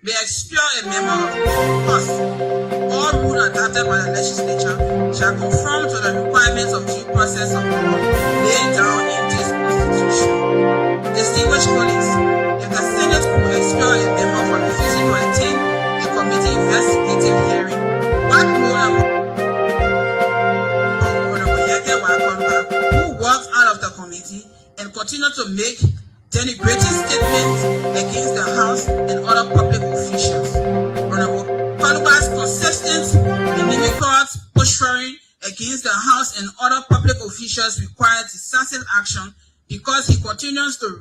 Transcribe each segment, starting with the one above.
may expel a member of us. All rules adopted by the legislature shall conform to the requirements of due process of law laid down in this Constitution. Distinguished colleagues, if the Senate could expel a member for refusing to attend a committee investigative hearing, what more who walked out of the committee and continued to make denigrating statements against the House and other public officials. Honorable Kaluba's consistent inimical posturing against the House and other public officials required decisive action because he continues to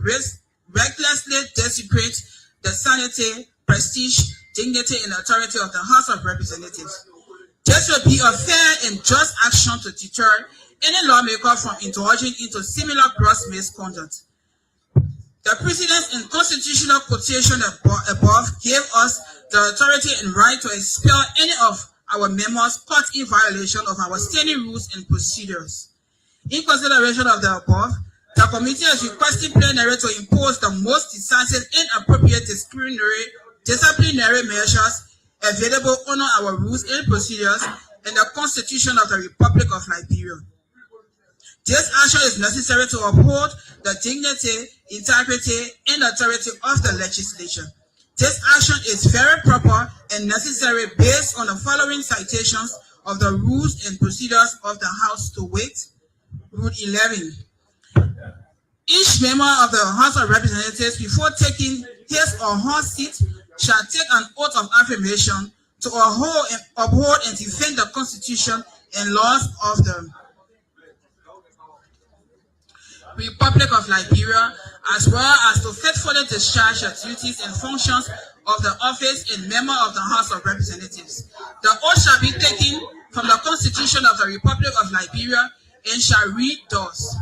recklessly desecrate the sanity, prestige, dignity, and authority of the House of Representatives. This will be a fair and just action to deter any lawmaker from indulging into similar gross misconduct. The precedents and constitutional quotation above gave us the authority and right to expel any of our members caught in violation of our standing rules and procedures. In consideration of the above, the committee is requesting plenary to impose the most decisive and appropriate disciplinary measures available under our rules and procedures and the Constitution of the Republic of Liberia. This action is necessary to uphold the dignity, integrity, and authority of the legislature. This action is very proper and necessary based on the following citations of the rules and procedures of the House to wit. Rule 11. Each member of the House of Representatives, before taking his or her seat, shall take an oath of affirmation to uphold and defend the Constitution and laws of the Republic of Liberia, as well as to faithfully discharge the duties and functions of the office and member of the House of Representatives. The oath shall be taken from the Constitution of the Republic of Liberia and shall read thus.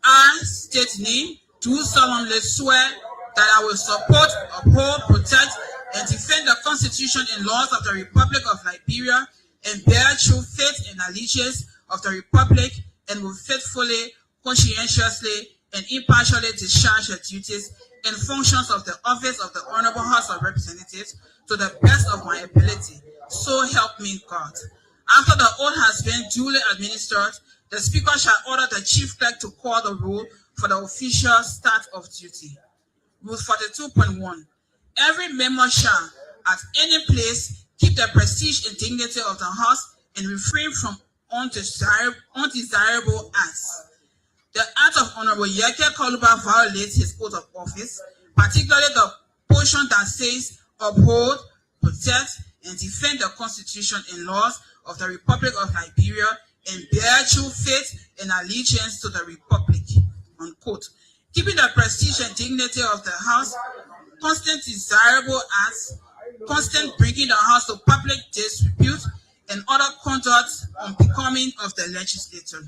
I state name, do solemnly swear that I will support, uphold, protect, and defend the Constitution and laws of the Republic of Liberia and bear true faith and allegiance of the Republic and will faithfully, conscientiously, and impartially discharge the duties and functions of the office of the Honorable House of Representatives to the best of my ability. So help me God. After the oath has been duly administered, the Speaker shall order the Chief Clerk to call the roll for the official start of duty. Rule 42.1. Every member shall, at any place, keep the prestige and dignity of the House and refrain from undesirable acts. The act of Honorable Yeke Kaluba violates his oath of office, particularly the portion that says uphold, protect, and defend the Constitution and laws of the Republic of Liberia and bear true faith and allegiance to the Republic, unquote. Keeping the prestige and dignity of the House, constant desirable acts, constant bringing the House to public disrepute, and other conduct unbecoming of the legislature.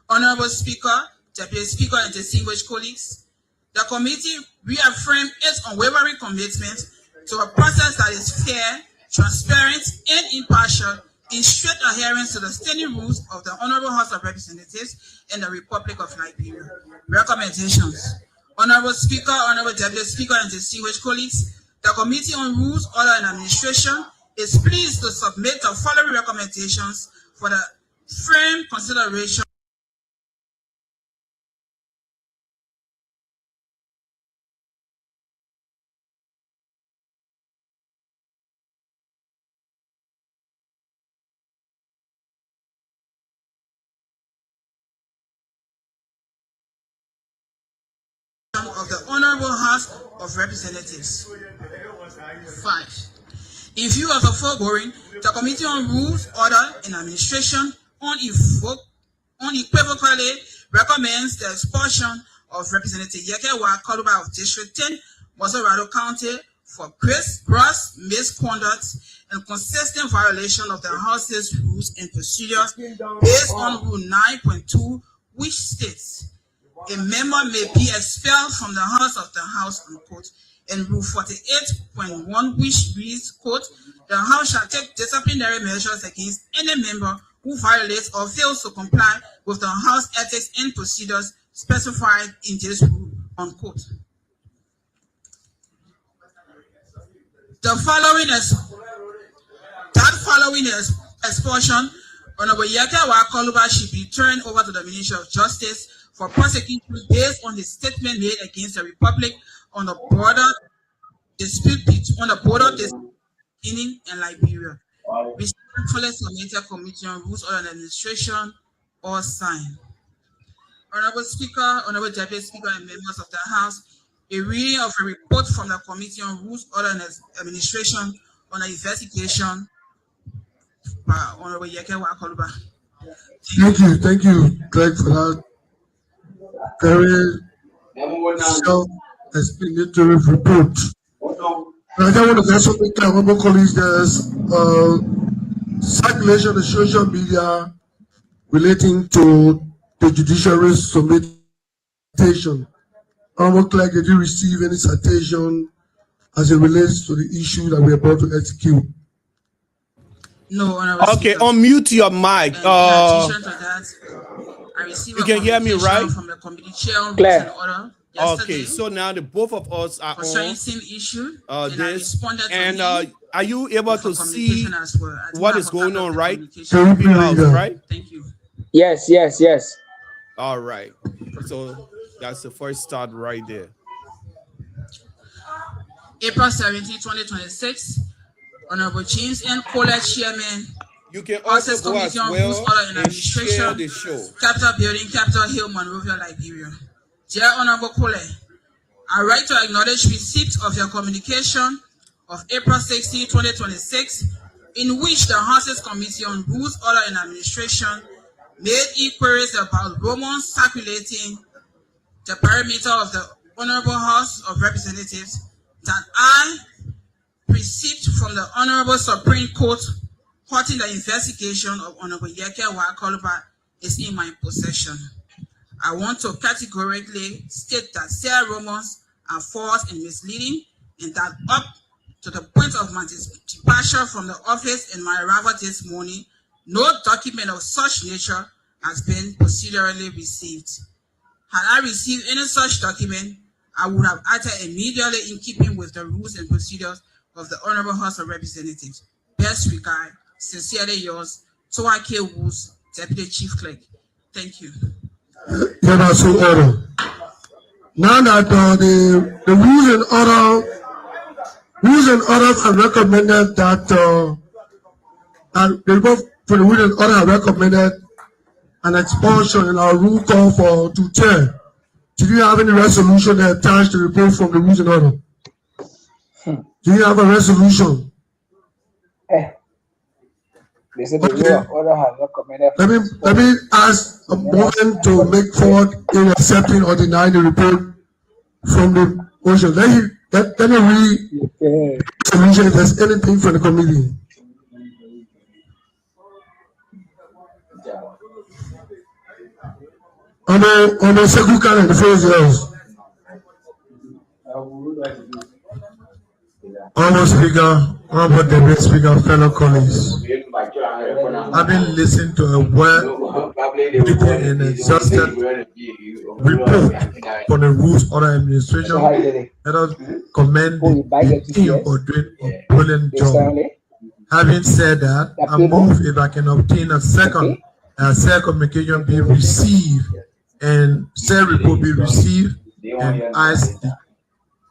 Honorable Speaker, Deputy Speaker, and distinguished colleagues, the committee reaffirmed its unwavering commitment to a process that is fair, transparent, and impartial in strict adherence to the standing rules of the Honorable House of Representatives in the Republic of Liberia. Recommendations. Honorable Speaker, Honorable Deputy Speaker, and distinguished colleagues, the Committee on Rules, Order, and Administration is pleased to submit the following recommendations for the firm consideration of the Honorable House of Representatives. 5. In view of the foregoing, the Committee on Rules, Order, and Administration unequivocally recommends the expulsion of Representative Yeke Kaluba of District 10, Mosorado County, for gross misconduct and consistent violation of the House's rules and procedures based on Rule 9.2, which states, a member may be expelled from the House of the House, unquote, and Rule 48.1, which reads, quote, the House shall take disciplinary measures against any member who violates or fails to comply with the House ethics and procedures specified in this rule, unquote. The following expulsion, Honorable Yeke Wakoluba should be turned over to the Ministry of Justice for prosecution based on the statement made against the Republic on the border dispute in Liberia. Respectfully submitted Committee on Rules on Administration or signed. Honorable Speaker, Honorable Deputy Speaker, and members of the House, a reading of a report from the Committee on Rules, Order and Administration on the investigation by Honorable Yeke Wakoluba. Thank you, Greg, for that very self-explanatory report. And I just want to get something clear, Honorable colleagues. There's circulation on the social media relating to the judiciary submission. Honorable Clerk, did you receive any citation as it relates to the issue that we're about to execute? No, Honorable Okay, Speaker. unmute your mic. In addition to that, I received You can hear me, right? from the committee chair on Rules Clear. and Order yesterday Okay, so now the both of us are concerning on same issue, and I this. responded to And him are you able for to see communication as well. I do what have is a going copy of on, the right? communication. Can you House, please, right? Thank you. Yes. All right. So that's the first start right there. April 17, 2026, Honorable James N. Kohler, Chairman, You can Access also go as Committee on Rules, well Order and and share Administration, the show. Capitol Building, Capitol Hill, Monrovia, Liberia. Dear Honorable Kohler, I write to acknowledge receipt of your communication of April 16, 2026, in which the House's Committee on Rules, Order and Administration made inquiries about rumors circulating the perimeter of the Honorable House of Representatives that I received from the Honorable Supreme Court quoting the investigation of Honorable Yeke Wakoluba is in my possession. I want to categorically state that said rumors are false and misleading, and that up to the point of my departure from the office and my arrival this morning, no document of such nature has been procedurally received. Had I received any such document, I would have acted immediately in keeping with the rules and procedures of the Honorable House of Representatives. Best regard, sincerely yours, Toa K. Woods, Deputy Chief Clerk. Thank you. Yeah, that's so order. Now that the rules and orders have recommended that and the report for the rules and order have recommended an expulsion in our rule call for to chair. Did you have any resolution that attached to the report from the rules and order? Do you have a resolution? They said the rule of order has recommended. Let me ask a moment to make forward in accepting or denying the report from the motion. Let me read the resolution if there's anything from the committee. On the second count and the first years. Honorable Speaker, Honorable Deputy Speaker, fellow colleagues, I've been listening to a well-written and exhausted report from the Rules Order Administration. Let us commend the team for doing a brilliant job. Having said that, I move if I can obtain a second communication be received and said report be received, and ask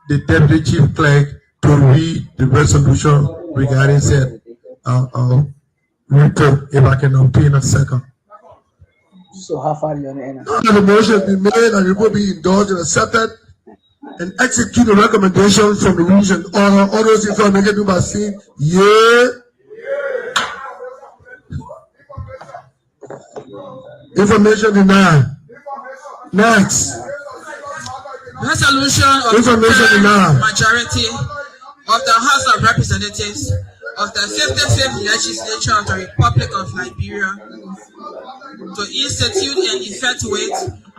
the Deputy Chief Clerk to read the resolution regarding said report if I can obtain a second. So how far you on The motion has been made and the report be endorsed and accepted and execute the recommendation from the rules and order. All those in favor make it do by saying yeah. Information denied. Next. Resolution of Information denied. majority of the House of Representatives of the 55th Legislature of the Republic of Liberia to institute and effectuate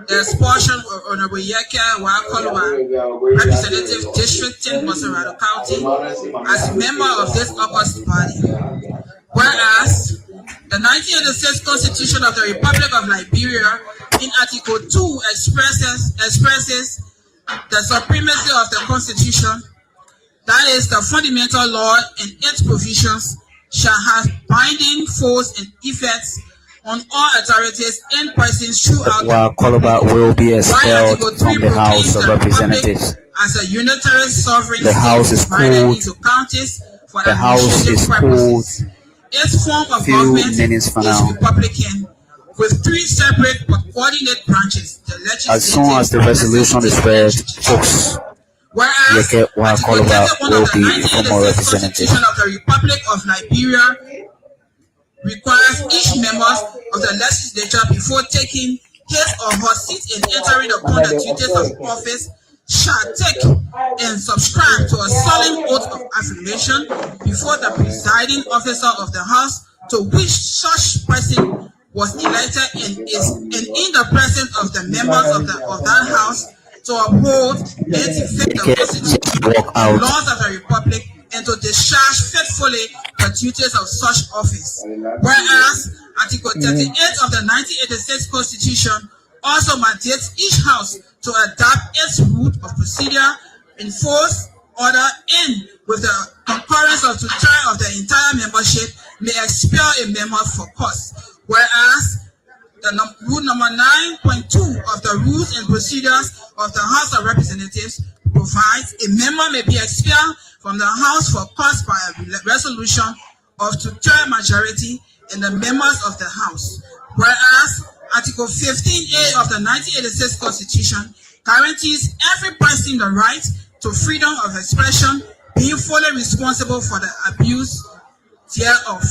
the expulsion of Honorable Yeke Wakoluba, Representative District 10, Mosserado County, as a member of this august body. Whereas the 1986 Constitution of the Republic of Liberia in Article 2 expresses the supremacy of the Constitution, that is, the fundamental law and its provisions shall have binding force and effects on all authorities and persons throughout Coluba will be expelled Article from 3 the House of proclaims the Representatives. Republic as a unitary sovereign The House state is divided called- into counties for The House administrative is purposes. Its form of few government minutes for is now. republican, with three separate but coordinate branches: the legislative, As soon as the resolution is read, folks, whereas Yeke Wa Article Koluba 31 will of the be a former 1986 representative. Constitution of the Republic of Liberia requires each member of the legislature, before taking his or her seat and entering upon the duties of office, shall take and subscribe to a solemn oath of affirmation before the presiding officer of the house to which such person was elected, and in the presence of the members of that house, to uphold and defend the Constitution walk and out. laws of the Republic, and to discharge faithfully the duties of such office. Whereas Article 38 of the 1986 Constitution also mandates each house to adopt its route of procedure, enforce order, and with the concurrence of two-thirds of the entire membership, may expel a member for cause. Whereas the rule number 9.2 of the Rules and Procedures of the House of Representatives provides a member may be expelled from the House for cause by a resolution of two-thirds majority in the members of the House. Whereas Article 15A of the 1986 Constitution guarantees every person the right to freedom of expression, being fully responsible for the abuse thereof.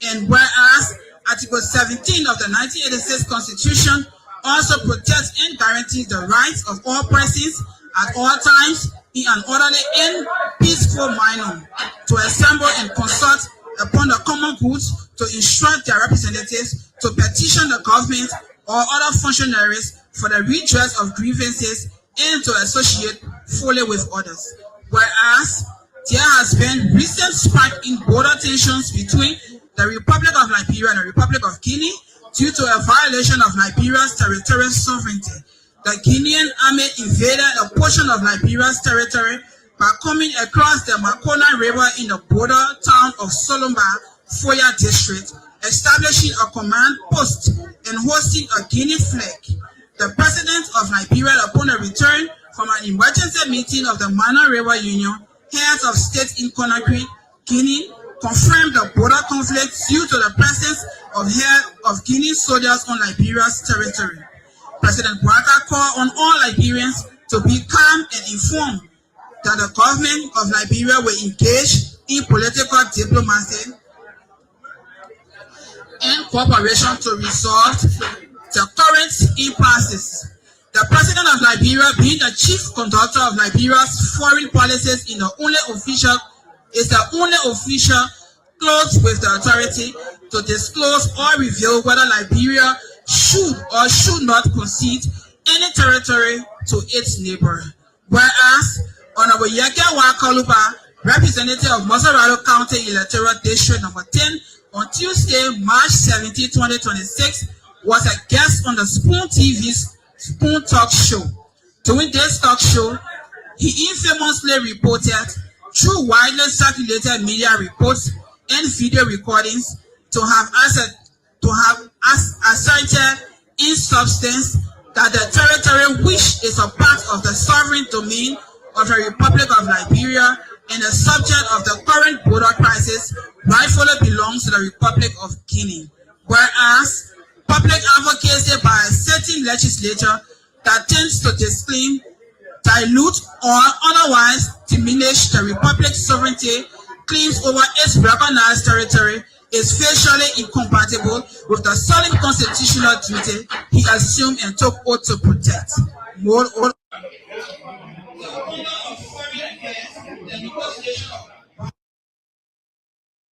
And whereas Article 17 of the 1986 Constitution also protects and guarantees the rights of all persons at all times in an orderly and peaceful manner to assemble and consult upon the common goods, to instruct their representatives, to petition the government or other functionaries for the redress of grievances, and to associate fully with others. Whereas there has been recent spike in border tensions between the Republic of Liberia and the Republic of Guinea due to a violation of Liberia's territorial sovereignty. The Guinean army invaded a portion of Liberia's territory by coming across the Makona River in the border town of Solomba, Foya district, establishing a command post and hosting a Guinea flag. The president of Liberia, upon a return from an emergency meeting of the Mana River Union, heads of state in Conakry, Guinea, confirmed the border conflict due to the presence of Guinea soldiers on Liberia's territory. President Bouaka called on all Liberians to be calm and informed that the government of Liberia will engage in political diplomacy and cooperation to resolve the current impasses. The president of Liberia, being the chief conductor of Liberia's foreign policies, is the only official close with the authority to disclose or reveal whether Liberia should or should not concede any territory to its neighbor. Whereas Honorable Yeke Wa Koluba, representative of Mosaralo County Electoral District number 10, on Tuesday, March 17, 2026, was a guest on the Spoon TV's Spoon Talk Show. During this talk show, he infamously reported, through widely circulated media reports and video recordings, to have asserted in substance that the territory, which is a part of the sovereign domain of the Republic of Liberia and the subject of the current border crisis, rightfully belongs to the Republic of Guinea. Whereas public advocacy by a certain legislature that tends to disclaim, dilute, or otherwise diminish the Republic's sovereignty claims over its recognized territory is facially incompatible with the solemn constitutional duty he assumed and took oath to protect. Moreover,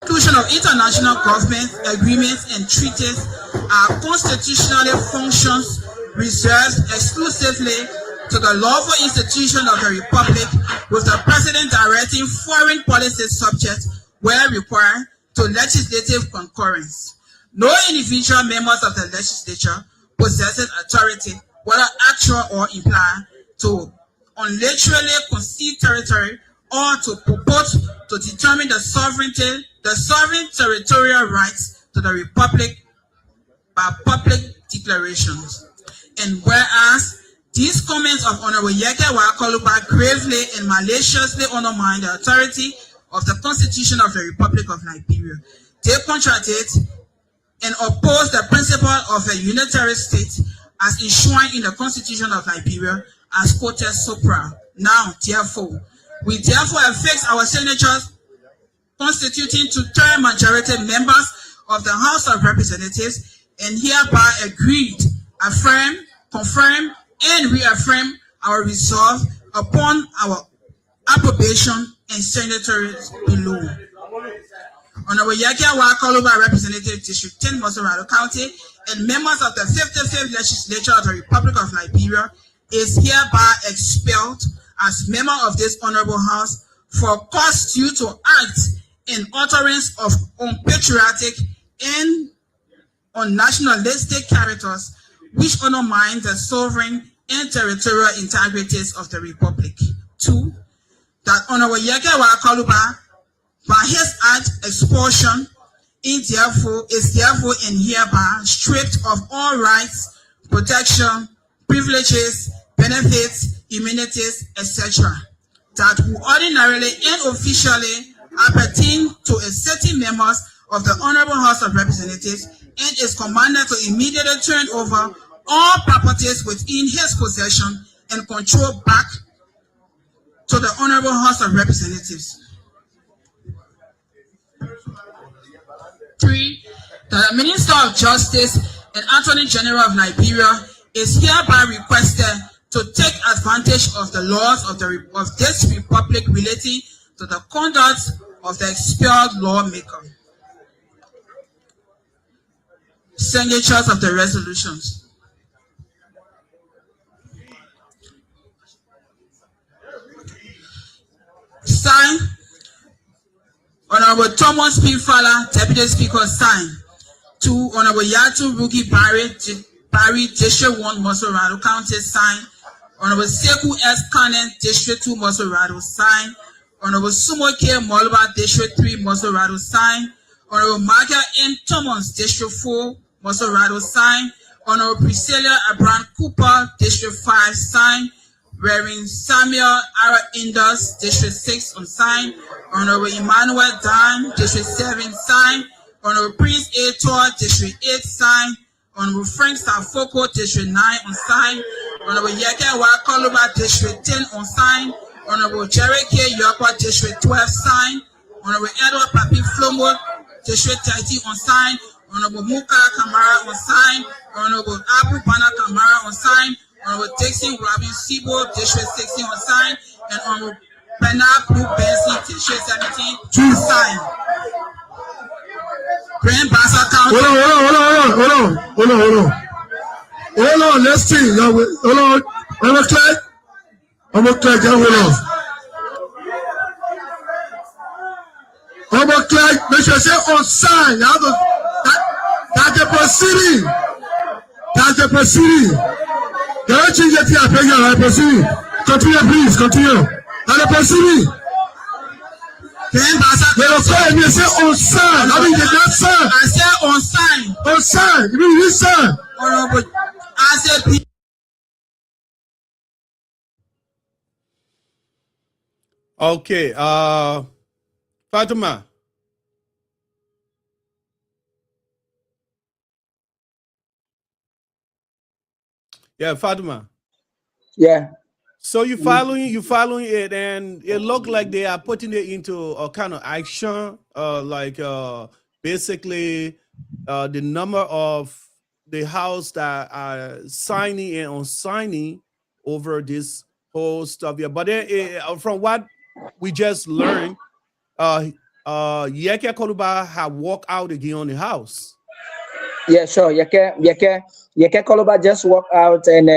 inclusion of international government agreements and treaties are constitutionally functions reserved exclusively to the lawful institution of the Republic, with the President directing foreign policy subject, where required, to legislative concurrence. No individual members of the legislature possesses authority, whether actual or implied, to unilaterally concede territory or to purport to determine the sovereign territorial rights to the Republic by public declarations. And whereas these comments of Honorable Yeke Wakoluba gravely and maliciously undermine the authority of the Constitution of the Republic of Liberia, they contradict and oppose the principle of a unitary state as enshrined in the Constitution of Liberia as quoted supra. Now, therefore, we therefore affix our signatures constituting two-third majority members of the House of Representatives and hereby agreed, affirm, confirm, and reaffirm our resolve upon our approbation and signatories below. Honorable Yeke Wakoluba, Representative District 10, Mosorado County, and members of the 55th Legislature of the Republic of Liberia, is hereby expelled as member of this Honorable House for cause due to act in utterance of unpatriotic and unnationalistic characters which undermine the sovereign and territorial integrities of the Republic. 2. That Honorable Yeke Wakoluba, by his act expulsion, is therefore and hereby stripped of all rights, protection, privileges, benefits, immunities, etc. that would ordinarily and officially appertain to a certain members of the Honorable House of Representatives, and is commanded to immediately turn over all properties within his possession and control back to the Honorable House of Representatives. 3. The Minister of Justice and Attorney General of Liberia is hereby requested to take advantage of the laws of this Republic relating to the conduct of the expelled lawmaker. Signatures of the resolutions. Signed, Honorable Thomas P. Fowler, Deputy Speaker, signed. 2. Honorable Yatu Ruki Barry, District 1, Mosorado County, signed. Honorable Sekou S. Kanen, District 2, Mosorado, signed. Honorable Sumo K. Moluba, District 3, Mosorado, signed. Honorable Margaret M. Thomas, District 4, Mosorado, signed. Honorable Priscilla Abraham Cooper, District 5, signed. Reverend Samuel R. Indus, District 6, unsigned. Honorable Emmanuel Dan, District 7, signed. Honorable Prince A. Tor, District 8, signed. Honorable Frank Safoko, District 9, unsigned. Honorable Yeke Wakoluba, District 10, unsigned. Honorable Jerry K. Yokwa, District 12, signed. Honorable Edward Papi Flomo, District 13, unsigned. Honorable Muka Kamara, unsigned. Honorable Abu Bana Kamara, unsigned. Honorable Dixon Robin Sibo, District 16, unsigned. And Honorable Bernard Blue Benson, District 17, unsigned. Grand Bassa County. Hold on, let's see. Hold on. I'm a click. Hold on. I'm a click. Make sure I say on sign. That's the proceeding. That's the proceeding. Don't change it here. Pay your proceeding. Continue, please. Continue. That's the proceeding. Grand Bassa County. You say on sign. I mean, you not sign. I said on sign. On sign. You mean this sign? Honorable, I said. Okay, Fatima. Yeah, Fatima. Yeah. So you following it, and it looked like they are putting it into a kind of action, basically the number of the house that are signing and unsigning over this whole stuff here. But from what we just learned, Yeke Koluba have walked out again on the house. Yeah, sure. Yeke Koluba just walked out, and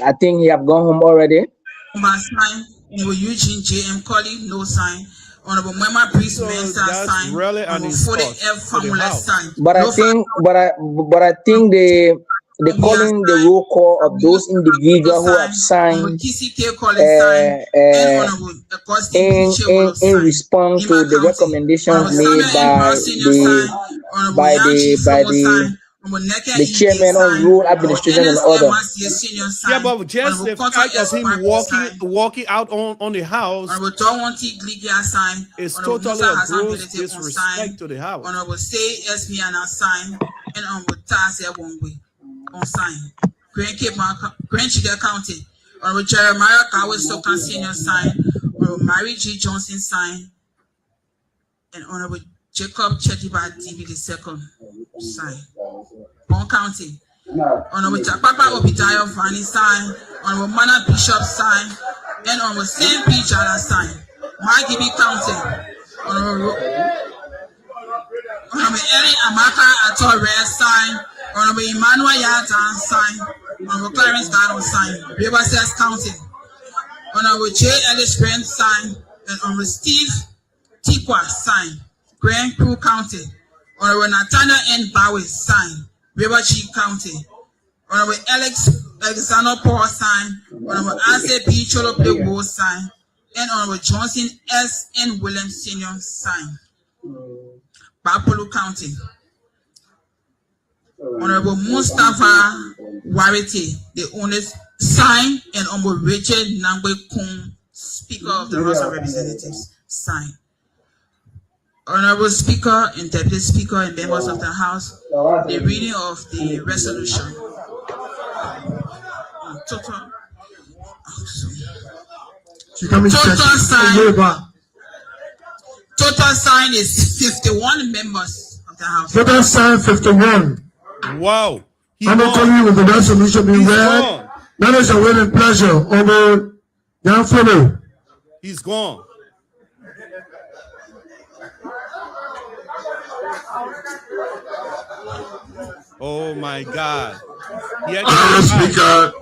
I think he have gone home already. Sign. Eugene J.M. Colley, no sign. Honorable Mema Priest Mensa sign. Really Honorable 40F Formula sign. But I think the the calling the roll call of those individuals who have signed in response to the recommendations made by the chairman of rule administration and order. Yeah, but just the fact of him walking out on the house is totally a gross disrespect to the house. On sign. Grandchildren County. Honorable Jeremiah Kawe Sokan Senior sign. Honorable Mary G. Johnson sign. And Honorable Jacob Chetiba DB II sign. Bon County. Honorable Chapapa Obitayo Fani sign. Honorable Mana Bishop sign. And Honorable St. P. Jala sign. Magibi County. Honorable Eri Amaka Atore sign. Honorable Emmanuel Yatan sign. Honorable Clarence Gardon sign. Riverside County. Honorable J. Ellis Grant sign. And Honorable Steve Tikwa sign. Grand Crew County. Honorable Nathaniel N. Bowie sign. River G County. Honorable Alexander Paul sign. Honorable Ase B. Cholople Wood sign. And Honorable Johnson S. N. Williams Senior sign. Bapolu County. Honorable Mustafa Warite, the only sign, and Honorable Richard Nangwe Kun, Speaker of the House of Representatives, sign. Honorable Speaker and Deputy Speaker and members of the House, the reading of the resolution. Total sign is 51 members of the House. Total sign 51. Wow. I'm not telling you with the resolution being read. That is a winning pleasure over young fellow. He's gone. Oh my God. Honorable Speaker,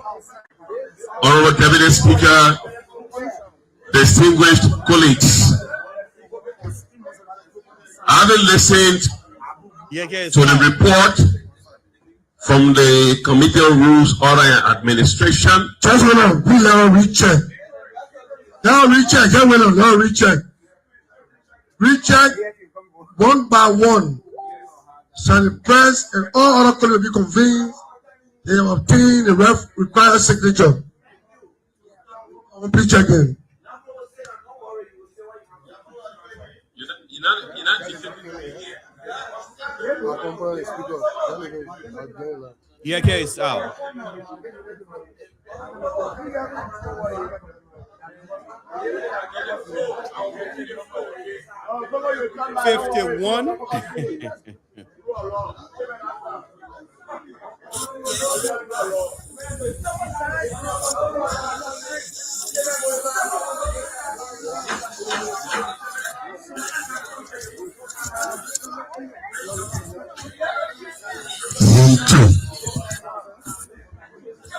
Honorable Deputy Speaker, distinguished colleagues, having listened to the report from the Committee on Rules, Order and Administration. Just hold on, please let us recheck. Now recheck, now recheck. Recheck one by one. So the press and all other colleagues will be convened. They have obtained the required signature. Please check in. Yeah, case out. $51.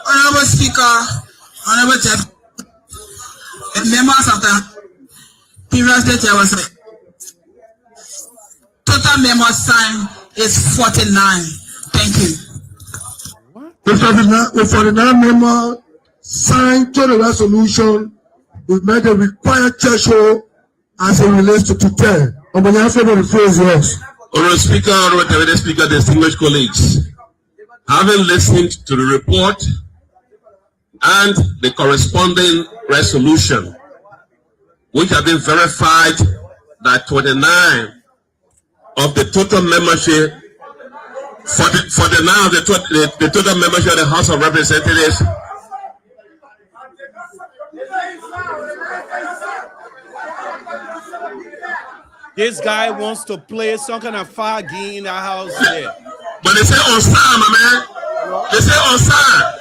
Honorable Speaker, Honorable Deputy, and members of the previously there was a total members signed is 49. Thank you. The 49 members signed to the resolution. We made the required threshold as it relates to 10. On behalf of the floor is yours. Honorable Speaker, Honorable Deputy Speaker, distinguished colleagues, having listened to the report and the corresponding resolution, which have been verified that 29 of the total membership for the total membership of the House of Representatives This guy wants to play some kind of fire game in our house there. But they say on time, my man. They say on time.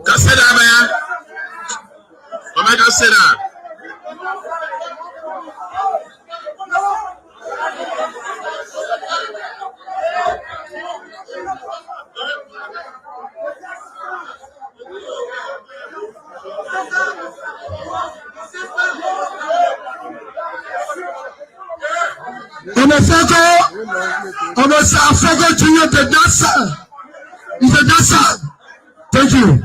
Can say that, man. My man can say that. On a fait to you the dancer. He said, yes, sir. Thank you.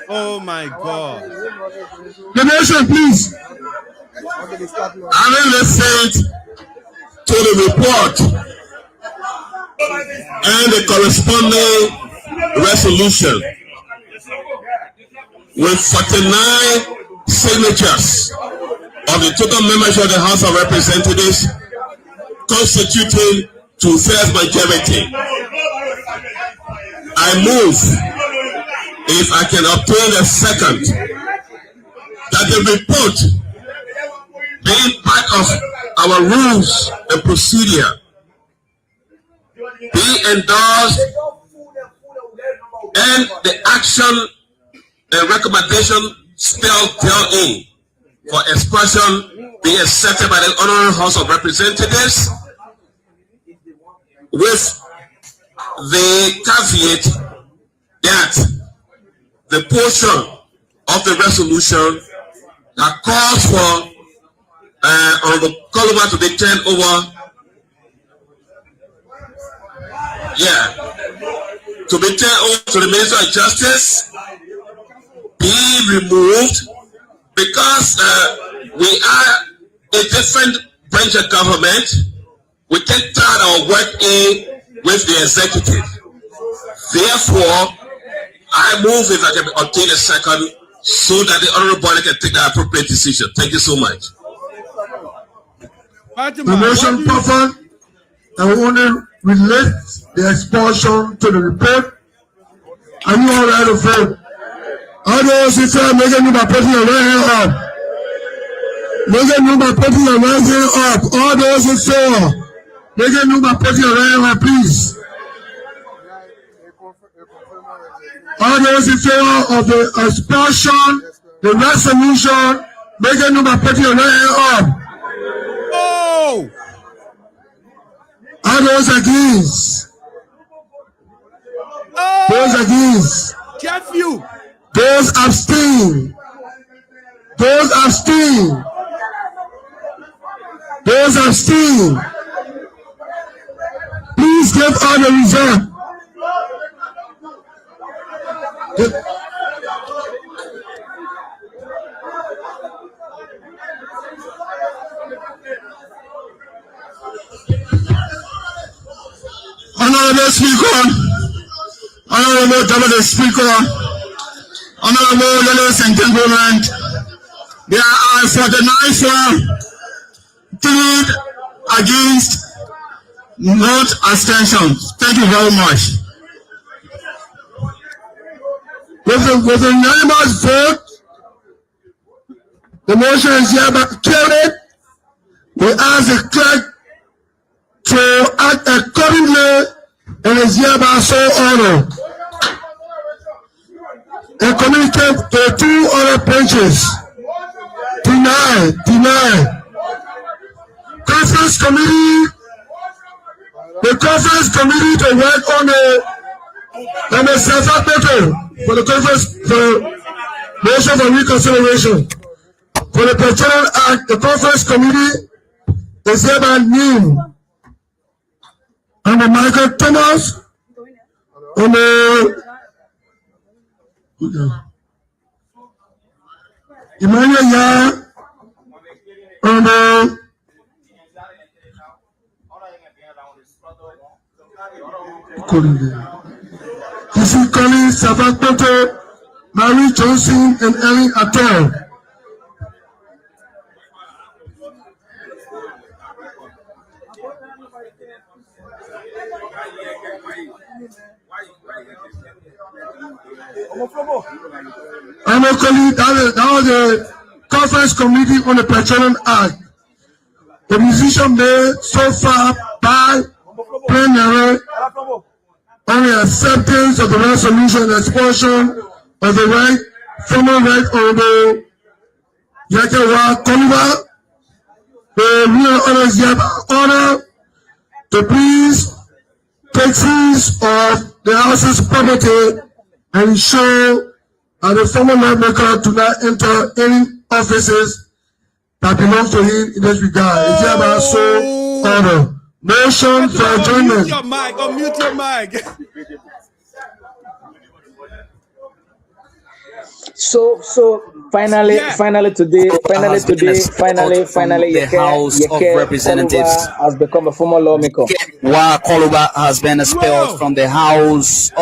Oh my God. The motion, please. Having listened to the report and the corresponding resolution with 49 signatures of the total membership of the House of Representatives constituting 2/3 majority, I move, if I can obtain a second, that the report, being part of our rules and procedure, be endorsed, and the action and recommendation spelled therein for expression be accepted by the Honorable House of Representatives, with the caveat that the portion of the resolution that calls for on the Columbus to be turned over, to be turned over to the Minister of Justice, be removed, because we are a different branch of government. We take part our work in with the executive. Therefore, I move, if I can obtain a second, so that the honorable body can take the appropriate decision. Thank you so much. The motion performed, and we want to relate the expulsion to the report. Are you all right to vote? All those in favor, make a move by putting your right hand up. Make a move by putting your right hand up. All those in favor, make a move by putting your right hand up, please. All those in favor of the expulsion, the resolution, make a move by putting your right hand up. Oh! All those against? Oh! Those against? Jeff, you! Those abstain. Those abstain. Those abstain. Please give all the result. Honorable Speaker, Honorable Deputy Speaker, Honorable ladies and gentlemen, there are 49 for, 3 against, not abstentions. Thank you very much. With the unanimous vote, the motion is hereby carried. We ask the clerk to act accordingly and is hereby so ordered. And communicate to 2 other branches. Deny. Conference committee. The conference committee to work on the self-admitted for the conference for motion for reconsideration. For the Petroleum Act, the conference committee is hereby named. And the Michael Thomas, and the Emmanuel Ya, and Kissy Collins, Savant Potter, Mary Johnson, and Ellen Attel. That was the conference committee on the Petroleum Act. The decision made so far by plenary on the acceptance of the resolution and expulsion of the former right honorable Yakewa Koluba. The real honors honor to please take seize of the house's property and ensure that the former lawmaker do not enter any offices that belong to him in this regard. It's hereby so order. Motion for adjournment. Unmute your mic. So finally Yeah. today, Has been expelled from the House of Representatives. has become a former lawmaker. While Koluba has been expelled Whoa. from the House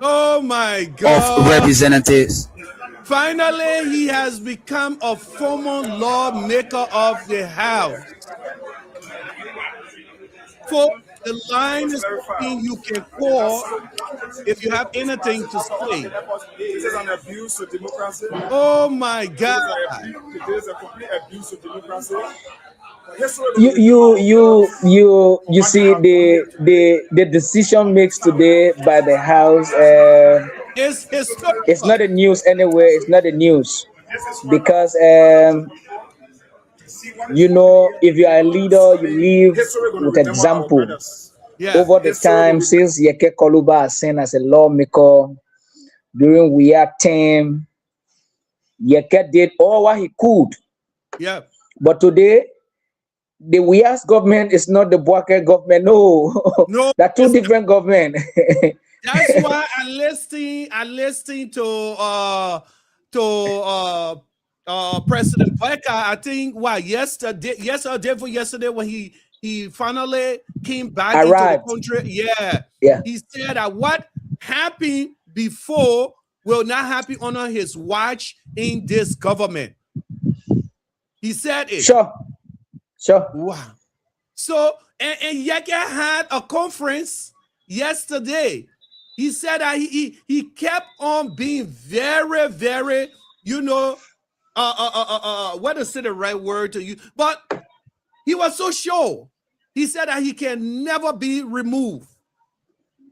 Oh my of God. Representatives. Finally, he has become a former lawmaker of the House. For the line is open, you can call if you have anything to say. This is an abuse of democracy. Oh my God. It is a complete abuse of democracy. You see the decision makes today by the House. It's historical. It's not the news anywhere. It's not the news because if you are a leader, you live with example. Yeah. Over the time since Yeke Koluba has seen as a lawmaker during Weir term, Yeke did all what he could. Yeah. But today, the Weir's government is not the Boake government. No, they're two different governments. That's why I listening to President Boyka. I think yesterday when he finally came back Arrived. into the country. Yeah. Yeah. He said that what happened before will not happen under his watch in this government. He said it. Sure. Wow. So and Yeke had a conference yesterday. He said that he kept on being very, very, what is the right word to use? But he was so sure. He said that he can never be removed.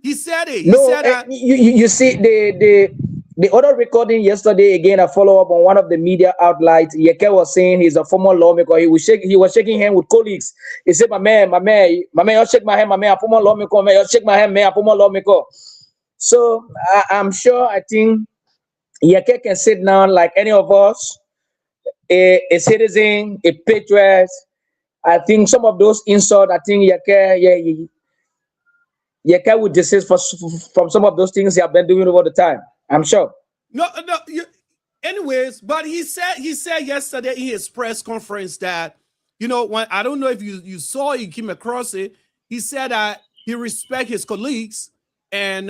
He said it. He said that you see the other recording yesterday again. A follow up on one of the media outlets. Yeke was saying he's a former lawmaker. He was shaking hands with colleagues. He said, "My man, you shake my hand, my man, a former lawmaker, man, you shake my hand, man, a former lawmaker." So I'm sure. I think Yeke can sit down like any of us, a citizen, a patriot. I think some of those insults. I think Yeke would desist from some of those things he have been doing over the time. I'm sure. No. Anyways, but he said yesterday in his press conference that when I don't know if you saw it, you came across it. He said that he respects his colleagues and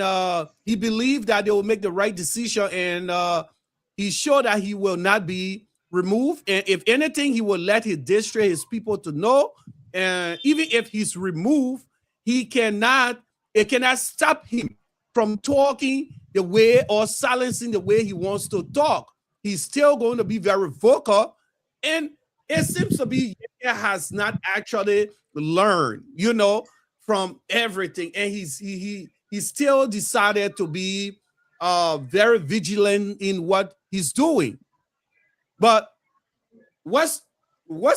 he believed that they will make the right decision, and he's sure that he will not be removed. And if anything, he will let his district, his people to know. And even if he's removed, it cannot stop him from talking the way or silencing the way he wants to talk. He's still going to be very vocal, and it seems to be he has not actually learned, from everything, and he still decided to be very vigilant in what he's doing. But what's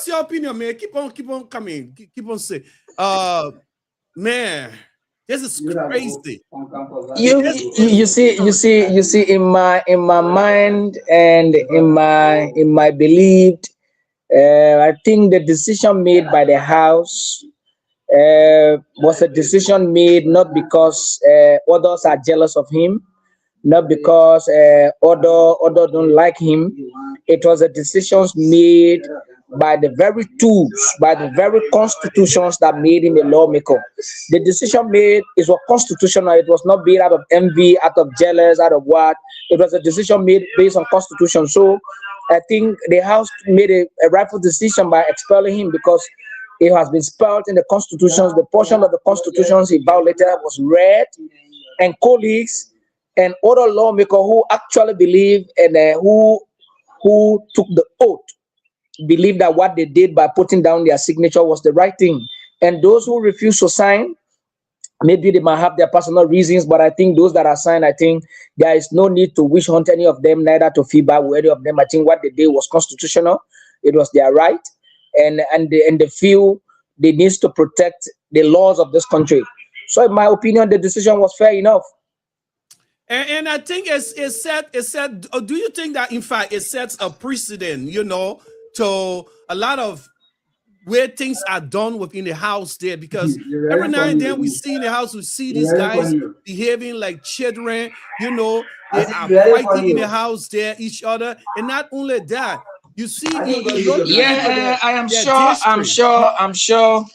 your opinion, man? Keep on coming. Keep on saying, man. This is crazy. You see in my mind and in my belief, I think the decision made by the House was a decision made not because others are jealous of him, not because others don't like him. It was a decision made by the very tools, by the very constitutions that made him a lawmaker. The decision made is what constitutional. It was not made out of envy, out of jealous, out of what. It was a decision made based on constitution. So I think the House made a rightful decision by expelling him because it has been spelled in the constitutions. The portion of the constitutions he violated was read, and colleagues and other lawmakers who actually believe and who took the oath believe that what they did by putting down their signature was the right thing. And those who refuse to sign, maybe they might have their personal reasons, but I think those that are signed, I think there is no need to wish hunt any of them, neither to feedback with any of them. I think what they did was constitutional. It was their right, and they feel they need to protect the laws of this country. So in my opinion, the decision was fair enough. And I think it said. Do you think that in fact it sets a precedent, to a lot of where things are done within the house there, because every now and then we see in the house, we see these guys behaving like children, you know, they are fighting in the house there, each other. And not only that, you see, I'm sure.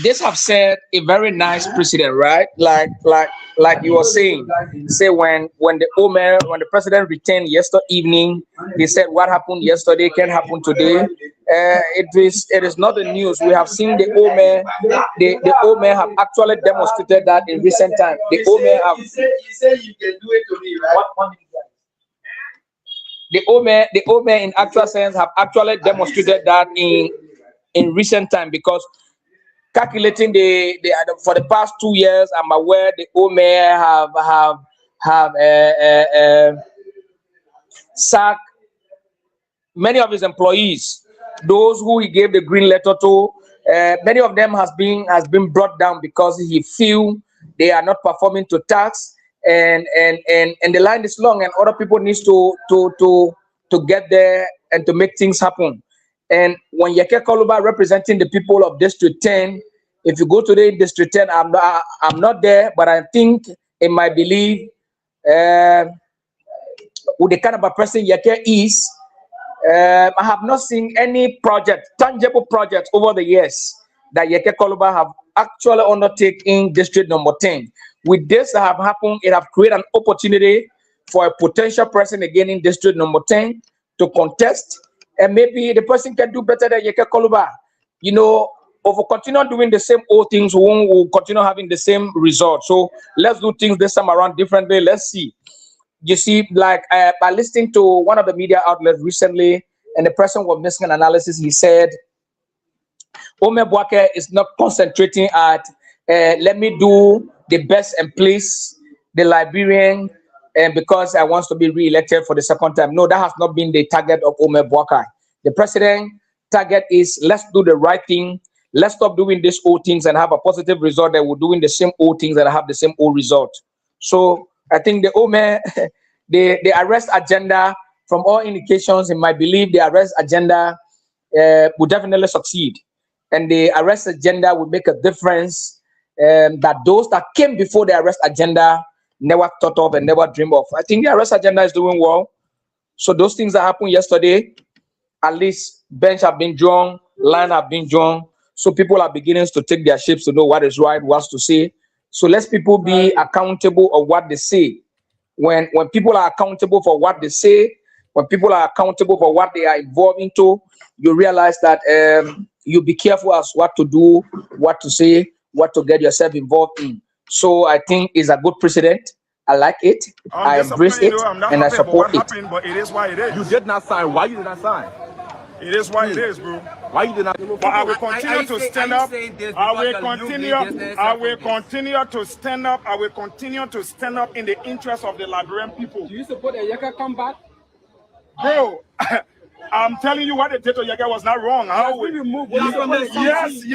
This have set a very nice precedent, right? Like you were saying, say when the president returned yesterday evening, they said what happened yesterday can happen today. It is not the news. We have seen the old man have actually demonstrated that in recent times. The old man have. You say you can do it to me, right? The old man in actual sense have actually demonstrated that in recent time, because calculating for the past 2 years, I'm aware the old man have sacked many of his employees, those who he gave the green letter to. Many of them has been brought down because he feel they are not performing to task, and the line is long, and other people needs to get there and to make things happen. And when Yeke Koluba representing the people of District 10, if you go today in District 10, I'm not there, but I think in my belief, with the kind of a person Yeke is, I have not seen any tangible project over the years that Yeke Koluba have actually undertaken in District number 10. With this that have happened, it have created an opportunity for a potential person again in District number 10 to contest. And maybe the person can do better than Yeke Koluba. You know, if we continue doing the same old things, we will continue having the same result. So let's do things this time around differently. Let's see. You see, like by listening to one of the media outlets recently, and the person was making an analysis, he said, Ome Boake is not concentrating at, let me do the best and please the Liberian, and because I want to be re-elected for the second time. No, that has not been the target of Ome Boake. The president target is, let's do the right thing. Let's stop doing these old things and have a positive result that we're doing the same old things and have the same old result. So I think the Ome, the arrest agenda, from all indications, in my belief, the arrest agenda will definitely succeed. And the arrest agenda will make a difference that those that came before the arrest agenda never thought of and never dreamed of. I think the arrest agenda is doing well. So those things that happened yesterday, at least bench have been drawn, line have been drawn. So people are beginning to take their shapes to know what is right, what's to say. So let people be accountable of what they say. When people are accountable for what they say, when people are accountable for what they are involved into, you realize that you be careful as what to do, what to say, what to get yourself involved in. So I think it's a good precedent. I like it. I embrace it, and I support it. But it is why it is. You did not sign. Why you did not sign? It is why it is, bro. Why you did not? But I will continue to stand up. I will continue to stand up. I will continue to stand up in the interest of the Liberian people. Do you support the Yeka comeback? Bro, I'm telling you what they did to Yeke was not wrong. Yes.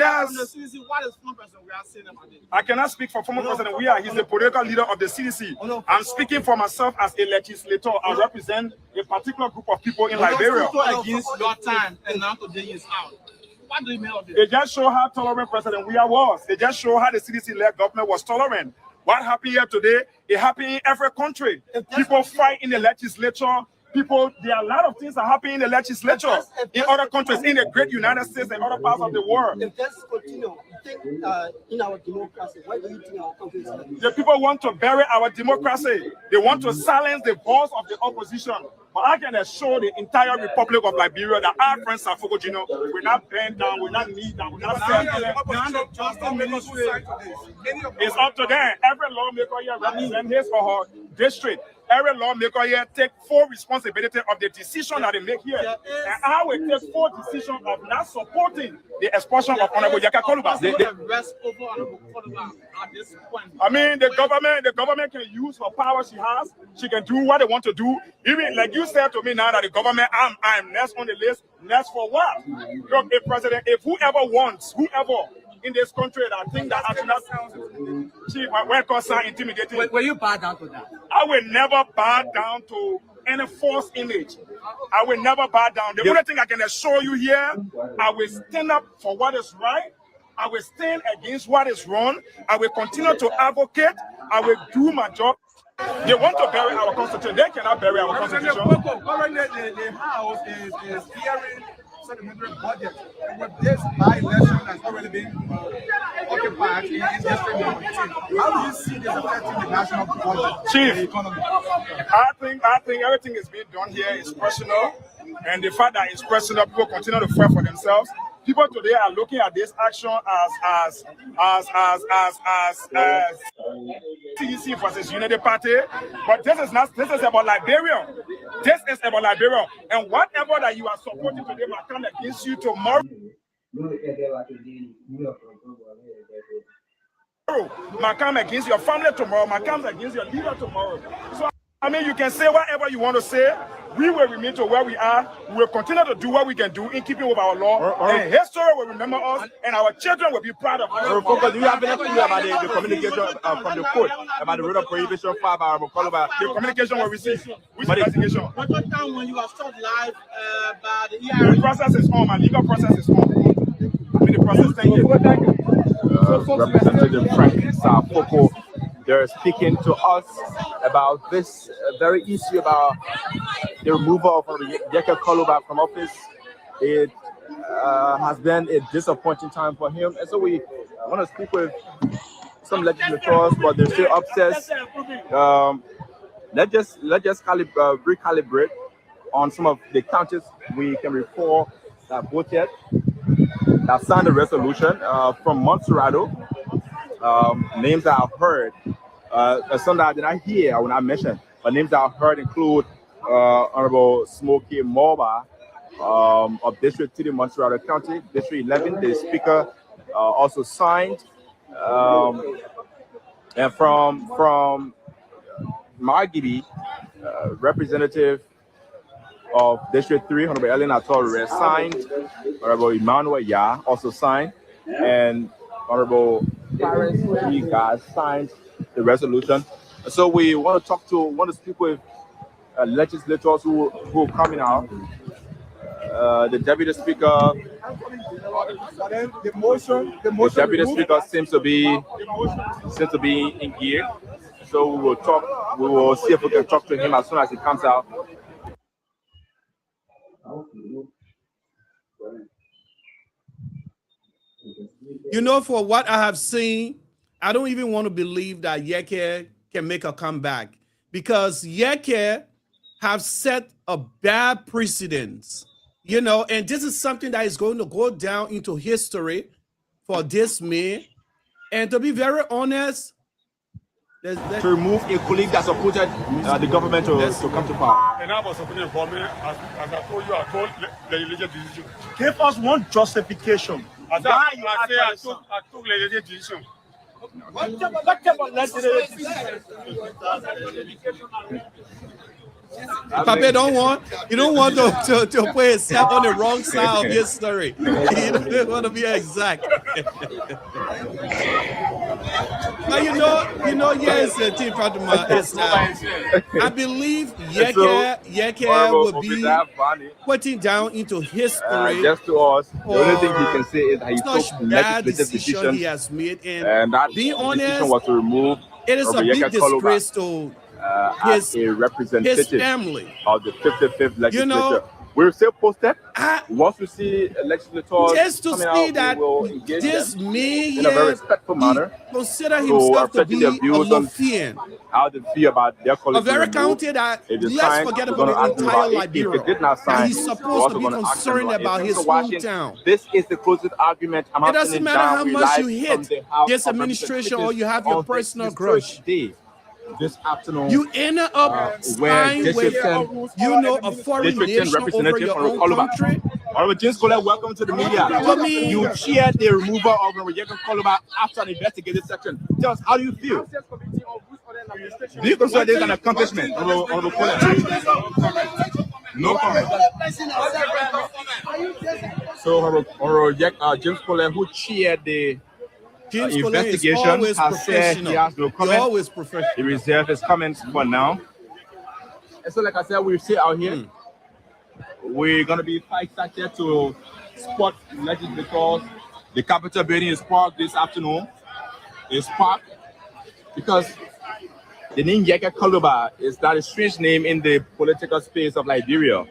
I cannot speak for former President Weah. He's the political leader of the CDC. I'm speaking for myself as a legislator. I represent a particular group of people in Liberia. Against your time, and now today is out. What do you mean of it? It just shows how tolerant President Weah was. It just shows how the CDC-led government was tolerant. What happened here today, it happened in every country. People fight in the legislature. There are a lot of things that happen in the legislature in other countries, in the great United States and other parts of the world. If that's continue, you think in our democracy, why do you think our country is like this? The people want to bury our democracy. They want to silence the voice of the opposition. But I can assure the entire Republic of Liberia that our friends are Fogogino, we're not bent down, we're not knee down, we're not It's up to them. Every lawmaker here represents his or her district. Every lawmaker here take full responsibility of the decision that they make here. And I will take full decision of not supporting the expulsion of Honorable Yeke Koluba. I mean, the government can use her power she has. She can do what they want to do. Even like you said to me now that the government, I'm next on the list. Next for what? Look, if whoever in this country that I think that I should not when concerned intimidating. Will you bow down to that? I will never bow down to any false image. I will never bow down. The only thing I can assure you here, I will stand up for what is right. I will stand against what is wrong. I will continue to advocate. I will do my job. They want to bury our constitution. They cannot bury our constitution. Currently, the House is hearing supplementary budget. And with this by-election that's already been occupied in district number 2, how do you see this affecting the national budget? Chief, the economy? I think everything is being done here is personal. And the fact that it's personal, people continue to fight for themselves. People today are looking at this action as TEC versus Unity Party, but this is not. This is about Liberia. This is about Liberia, and whatever that you are supporting today might come against you tomorrow. Might come against your family tomorrow. Might come against your leader tomorrow. So I mean, you can say whatever you want to say. We will remain to where we are. We will continue to do what we can do in keeping with our law. And history will remember us, and our children will be proud of us. Do you have anything about the communication from the court about the road of prohibition filed by the communication will receive which investigation? What time when you are stopped live by the The process is on. My legal process is on. I mean, the process. Thank you. Representative Frank Safoko, they're speaking to us about this very issue about the removal of Yeke Koluba from office. It has been a disappointing time for him, and so we want to speak with some legislators, but they're still upset. Let's just recalibrate on some of the counties we can recall that voted, that signed the resolution from Montserrado. Names that I've heard, some that I did not hear, I will not mention, but names that I've heard include Honorable Smokey Moba of District 3, Montserrado County, District 11. The Speaker also signed, and from Margibi, Representative of District 3, Honorable Elena Torres signed, Honorable Emmanuel Ya also signed, and Honorable Clarence guys signed the resolution. So we want to speak with legislators who are coming out. The Deputy Speaker, the Deputy Speaker seems to be in gear. So we will talk. We will see if we can talk to him as soon as he comes out. You know, for what I have seen, I don't even want to believe that Yeke can make a comeback, because Yeke have set a bad precedent, you know, and this is something that is going to go down into history for this man. And to be very honest, to remove a colleague that supported the government to come to power. And I was supporting the government, as I told you, I told the religious decision. Give us one justification. As I took the religious decision. Pape you don't want to put yourself on the wrong side of history. You don't want to be exact. But you know, yes, Team Fatima, I believe Yeke will be putting down into history. Just to us, the only thing he can say is that he took bad legislative decision he has made, and that being honest, decision was to remove it is a big disgrace to as a representative family of the 55th legislature. You know, we're still posted. Once we see legislators just to coming see out, that we will engage this them man in a very respectful manner. Consider himself to be a Lofian, how they feel about their colleagues. a very county that, let's forget about the entire Liberia. Did not sign, He's supposed to be concerned about his hometown. This is the closest argument. It doesn't matter how much you hit this administration or you have your personal grudge. This afternoon, you end up spying with, a foreign nation over your own country. Honorable James Colette, welcome to the media. You cheered the removal of Yeke Koluba after an investigative section. Tell us, how do you feel? Do you consider this an accomplishment, Honorable Colette? No comment. So, Honorable James Colette, who cheered the investigation, has said he has no comment. Always professional. He reserved his comments for now. And so, like I said, we sit out here. We're gonna be excited to spot legislators. The Capitol building is parked this afternoon. It's parked because the name Yeke Koluba is that a strange name in the political space of Liberia.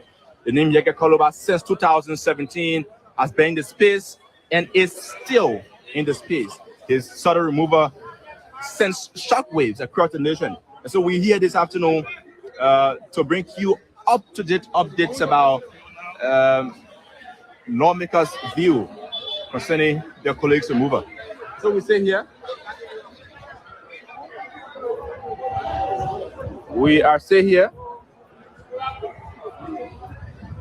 The name Yeke Koluba since 2017 has been in the space and is still in the space. His sudden removal sends shockwaves across the nation. And so we're here this afternoon to bring you up-to-date updates about lawmakers' view concerning their colleagues' removal. So we say here, we are stay here,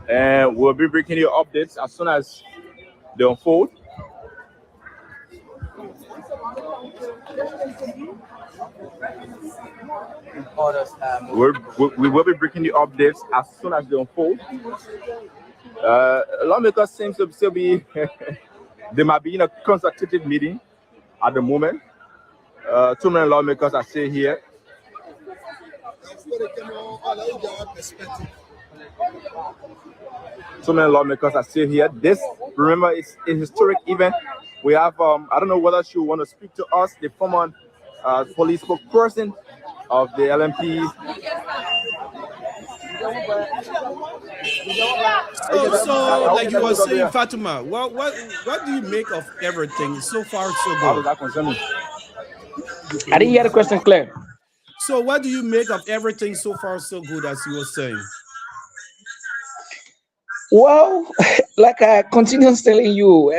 and we'll be bringing you updates as soon as they unfold. We will be bringing you updates as soon as they unfold. Lawmakers seems to still be, they might be in a consultative meeting at the moment. Too many lawmakers are still here. So many lawmakers are still here. This, remember, it's a historic event. We have, I don't know whether she want to speak to us, the former police spokesperson of the LMP. So like you were saying, Fatima, what do you make of everything so far so good? How does that concern me? I didn't hear the question clear. So what do you make of everything so far so good, as you were saying? Well, like I continue telling you,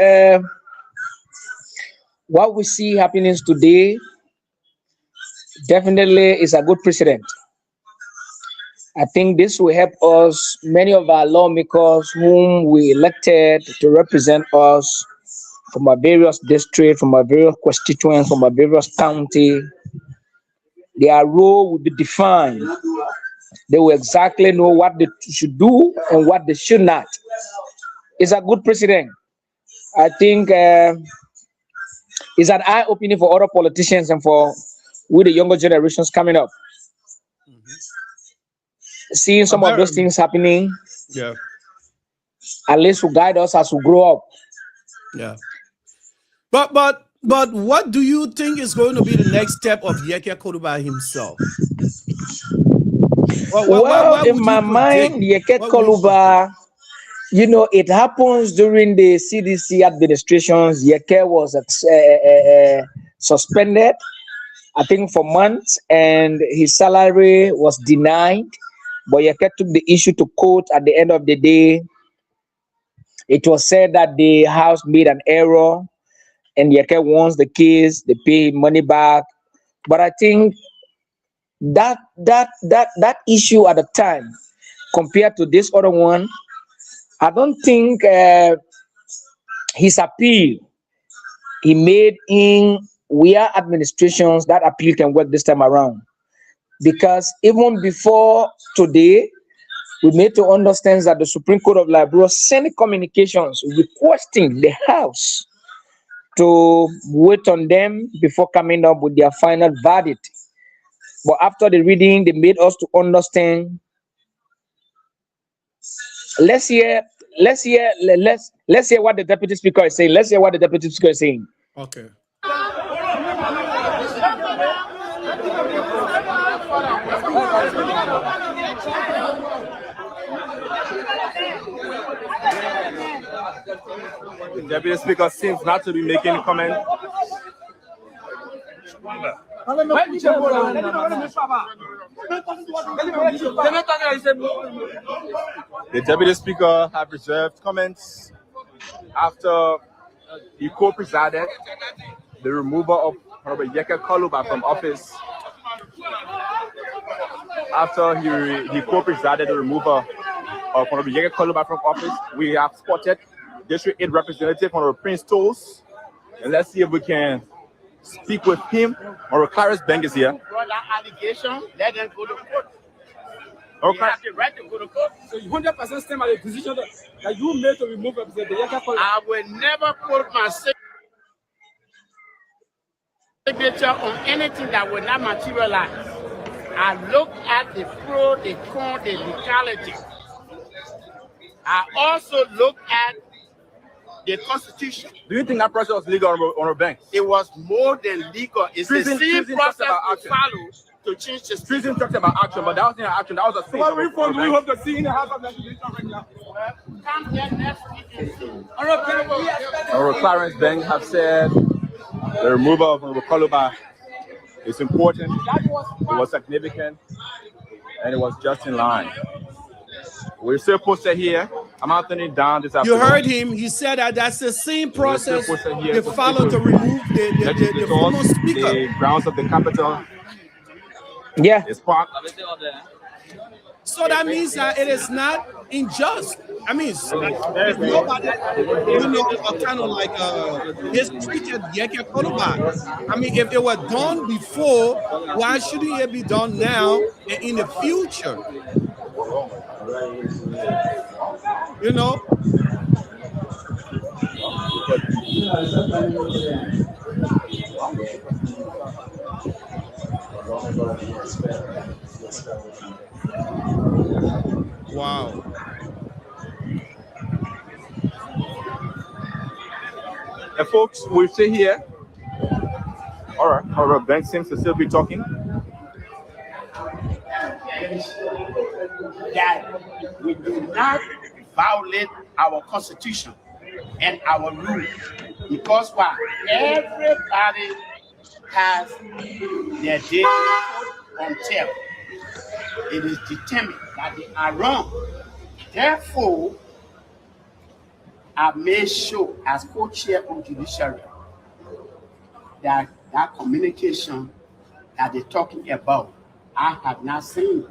what we see happening today definitely is a good precedent. I think this will help us, many of our lawmakers whom we elected to represent us from our various districts, from our various constituents, from our various counties. Their role will be defined. They will exactly know what they should do and what they should not. It's a good precedent. I think it's an eye-opening for other politicians and for with the younger generations coming up. Seeing some of those things happening, yeah, at least will guide us as we grow up. Yeah. But what do you think is going to be the next step of Yeke Koluba himself? Well, in my mind, Yeke Koluba, you know, it happens during the CDC administrations. Yeke was suspended, I think, for months, and his salary was denied. But Yeke took the issue to court. At the end of the day, it was said that the house made an error, and Yeke wants the case. They pay money back. But I think that issue at the time, compared to this other one, I don't think his appeal he made in weird administrations, that appeal can work this time around. Because even before today, we made to understand that the Supreme Court of Liberia sent communications requesting the House to wait on them before coming up with their final verdict. But after the reading, they made us to understand. Let's hear what the Deputy Speaker is saying. Let's hear what the Deputy Speaker is saying. Okay. The Deputy Speaker seems not to be making comment. The Deputy Speaker have reserved comments after he co-presided the removal of Honorable Yeke Koluba from office. After he co-presided the removal of Honorable Yeke Koluba from office, we have spotted District 8 Representative Honorable Prince Tolls, and let's see if we can speak with him. Honorable Clarence Beng is here. Brought that allegation, let them go to court. Okay. You have the right to go to court. So you 100% stand by the decision that you made to remove Representative Yeke Koluba? I will never put my signature on anything that will not materialize. I look at the pro, the con, the legality. I also look at the Constitution. Do you think that process was legal on our banks? It was more than legal. It's the same process to follow to change the treason talked about action, but that was not action. That was a so what reform do we hope to see in the House of Legislation right now? Come here next week and see. Our Clarence Bank have said the removal of Koluba is important, it was significant, and it was just in line. We're still posted here. I'm Anthony down this afternoon. You heard him. He said that that's the same process they follow to remove the former speaker. The grounds of the Capitol. Yeah. It's part. So that means that it is not unjust. I mean, there's nobody, kind of like mistreated Yeke Koluba. I mean, if it were done before, why shouldn't it be done now and in the future? You know? Wow. And folks, we stay here. All right, our bank seems to still be talking. That we do not violate our Constitution and our rules, because why? Everybody has their day until it is determined that they are wrong. Therefore, I made sure as co-chair of judiciary that that communication that they're talking about, I have not seen.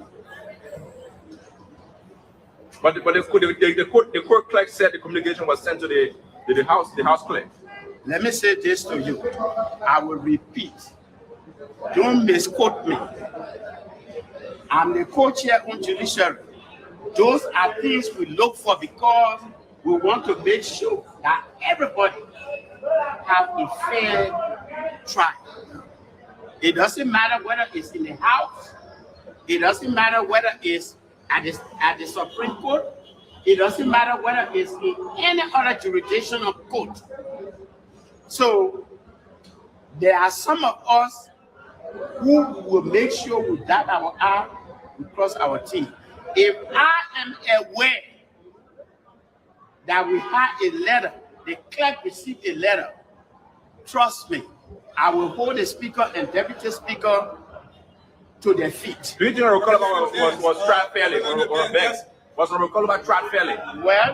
But the court clerk said the communication was sent to the house clerk. Let me say this to you. I will repeat. Don't misquote me. I'm the co-chair on judiciary. Those are things we look for because we want to make sure that everybody have a fair trial. It doesn't matter whether it's in the house. It doesn't matter whether it's at the Supreme Court. It doesn't matter whether it's in any other jurisdiction of court. So there are some of us who will make sure we dot our I, we cross our T. If I am aware that we had a letter, the clerk received a letter, trust me, I will hold the speaker and deputy speaker to their feet. Do you think Koluba was tried fairly or banks? Was Koluba tried fairly? Well,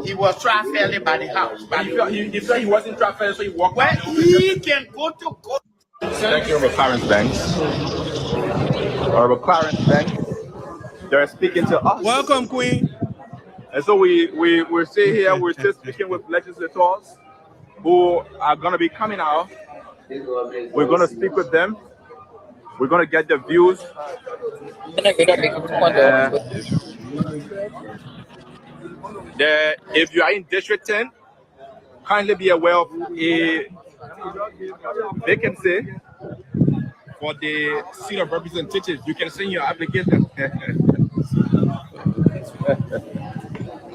he was tried fairly by the house. But you felt he wasn't tried fairly, so he walked well, he can go to court. Thank you, Clarence Banks. Clarence Banks, they're speaking to us. Welcome, Queen. And so we're still here, we're still speaking with legislators who are going to be coming out. We're going to speak with them. We're going to get their views. If you are in District 10, kindly be aware of a vacancy for the seat of representatives. You can send your application.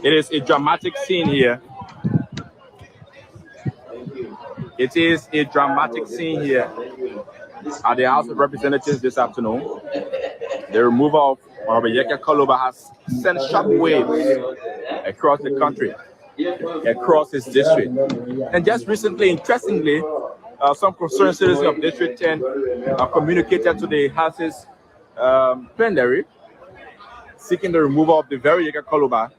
It is a dramatic scene here. It is a dramatic scene here at the House of Representatives this afternoon. The removal of Honorable Yeke Koluba has sent shockwaves across the country, across his district. And just recently, interestingly, some concerned citizens of District 10 communicated to the House's plenary seeking the removal of the very Yeke Koluba.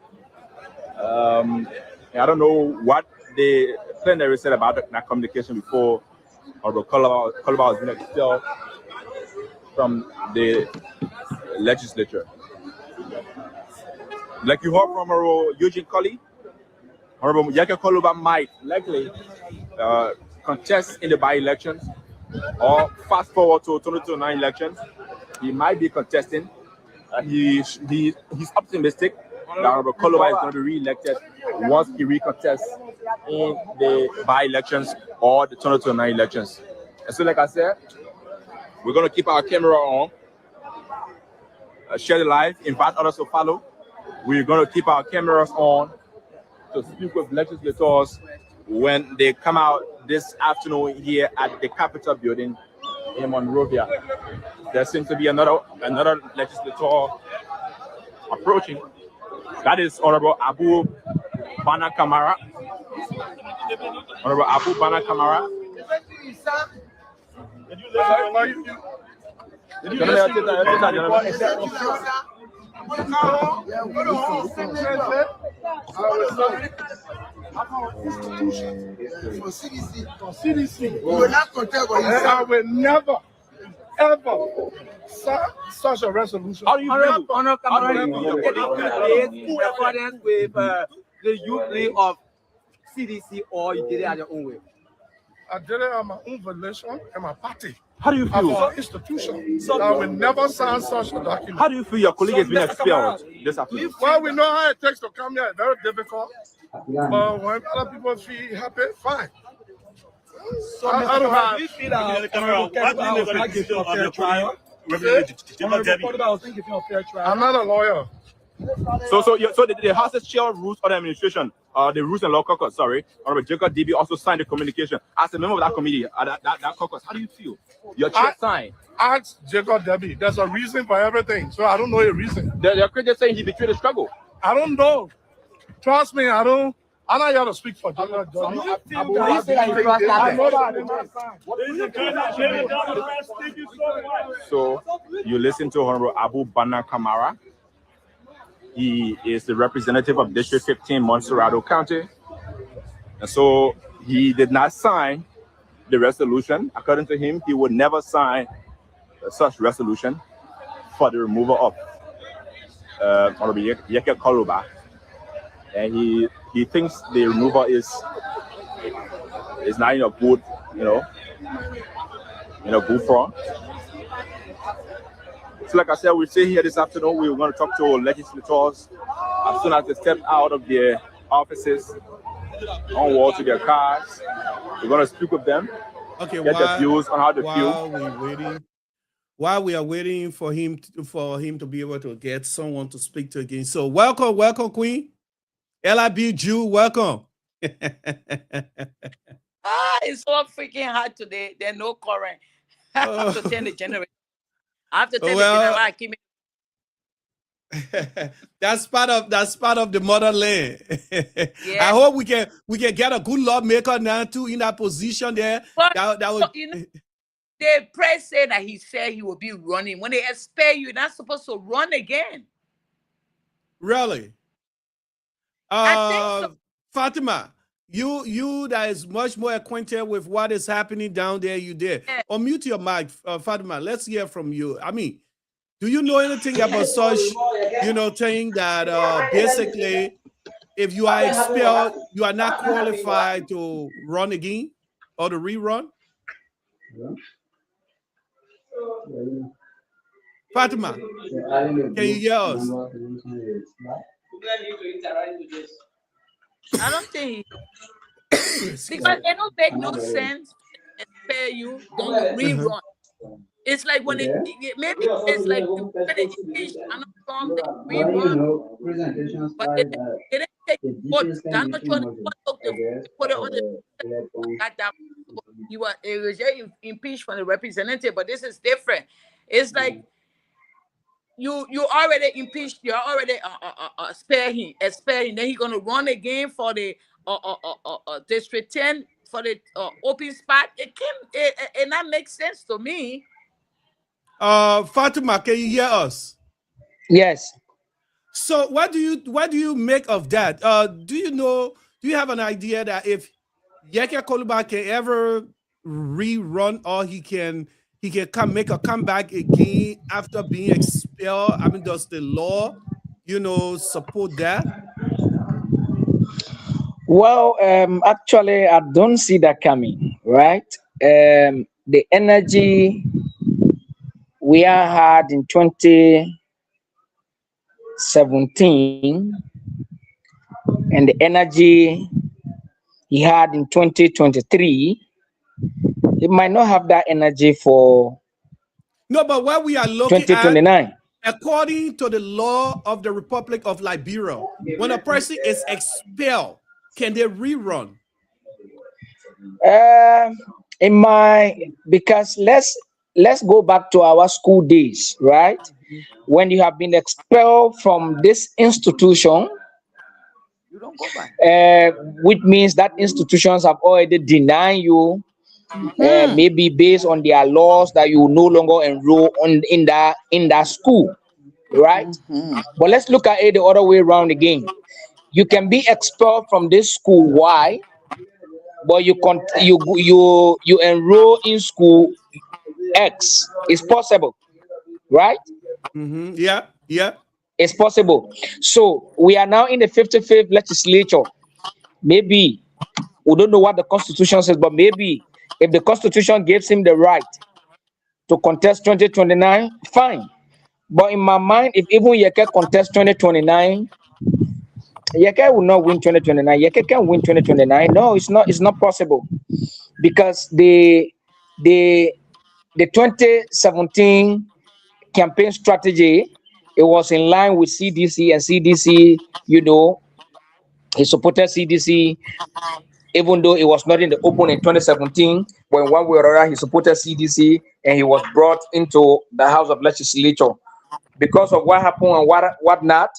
I don't know what the plenary said about that communication before Honorable Koluba was being expelled from the legislature. Like you heard from Honorable Eugene Colley, Honorable Yeke Koluba might likely contest in the by-elections, or fast forward to 2029 elections. He might be contesting. He's optimistic that Honorable Koluba is going to be re-elected once he recontests in the by-elections or the 2029 elections. And so, like I said, We're going to keep our camera on, share the live, invite others to follow. We're going to keep our cameras on to speak with legislators when they come out this afternoon here at the Capitol building in Monrovia. There seems to be another legislator approaching. That is Honorable Abu Bana Kamara. Honorable Abu Bana Kamara. Did you listen to For CDC, we will not contest for you. I will never, ever such a resolution. How do you feel? Honor Kamara, in accordance with the youth of CDC, or you did it at your own way? I did it on my own volition and my party. How do you feel? Our institution. So I will never sign such a document. How do you feel your colleague has been expelled this afternoon? Well, we know how it takes to come here. It's very difficult. But when other people feel happy, fine. So, I don't have. we feel that I'm not a lawyer. So the House's chair of Rules of the Administration, the Rules and Law Caucus, Honorable Jacob DB also signed the communication. As a member of that committee, that caucus, how do you feel? Your chair signed. Ask Jacob Debbie. There's a reason for everything. So I don't know a reson. They're critics saying he betrayed the struggle. I don't know. Trust me, I don't. I'm not here to speak for Jacob Debbie. I know that. So you listen to Honorable Abu Bana Kamara. He is the representative of District 15, Montserrado County. And so he did not sign the resolution. According to him, he would never sign such resolution for the removal of Honorable Yeke Koluba. And he thinks the removal is not in a good, good front. So like I said, we'll stay here this afternoon. We're going to talk to legislators as soon as they step out of their offices, onward to their cars. We're going to speak with them, get their views on how they feel. While we are waiting for him to be able to get someone to speak to again. So welcome, Queen. LIB Jew, welcome. It's so freaking hot today. There's no current. I have to turn the generator. I have to tell you, that's part of the motherland. Yeah. I hope we can get a good lawmaker now too in that position there. But, that would, the press said that he said he will be running. When they expel you, you're not supposed to run again. Really? I think so. Fatima, you that is much more acquainted with what is happening down there, you did. Yeah. Unmute your mic, Fatima. Let's hear from you. I mean, do you know anything about such, thing that basically, if you are expelled, you are not qualified to run again or to rerun? Fatima, can you hear us? I don't think because it don't make no sense. Expel you, don't rerun. It's like when maybe it's like you put it in another form they rerun, but it didn't take votes. I'm not trying to put it on the you was impeached from the representative, but this is different. It's like you already impeached, you're already expelling. Then he's gonna run again for the District 10 for the open spot. It not make sense to me. Fatima, can you hear us? Yes. So what do you make of that? Do you have an idea that if Yeke Koluba can ever rerun, or he can make a comeback again after being expelled? I mean, does the law, support that? Well, actually, I don't see that coming, right? The energy we had in 2017 and the energy he had in 2023, he might not have that energy for No, but what we are looking 2029. at, according to the law of the Republic of Liberia, when a person is expelled, can they rerun? Because let's go back to our school days, right? When you have been expelled from this institution, You don't go back. which means that institutions have already denied you, maybe based on their laws that you no longer enroll in that school, right? But let's look at it the other way around again. You can be expelled from this school. Why? But you enroll in school X. It's possible, right? Yeah. It's possible. So we are now in the 55th legislature. Maybe we don't know what the Constitution says, but maybe if the Constitution gives him the right to contest 2029, fine. But in my mind, if even Yeke contest 2029, Yeke will not win 2029. Yeke can win 2029. No, it's not. It's not possible, because the 2017 campaign strategy, it was in line with CDC, and CDC, he supported CDC, even though it was not in the open in 2017. But in one way or other, he supported CDC, and he was brought into the House of Legislature. Because of what happened and what not,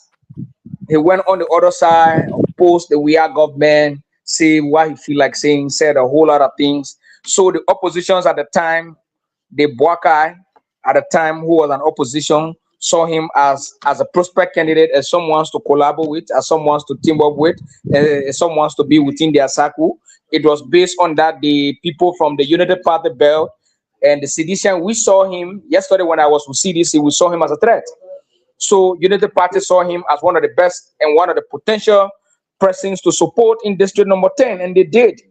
he went on the other side, opposed the We Are government, say what he feel like saying, said a whole lot of things. So the oppositions at the time, the Boakai at the time, who was an opposition, saw him as a prospect candidate, as someone to collaborate with, as someone to team up with, as someone to be within their circle. It was based on that the people from the United Party belt and the sedition, we saw him yesterday when I was with CDC, we saw him as a threat. So United Party saw him as one of the best and one of the potential persons to support in district number 10, and they did.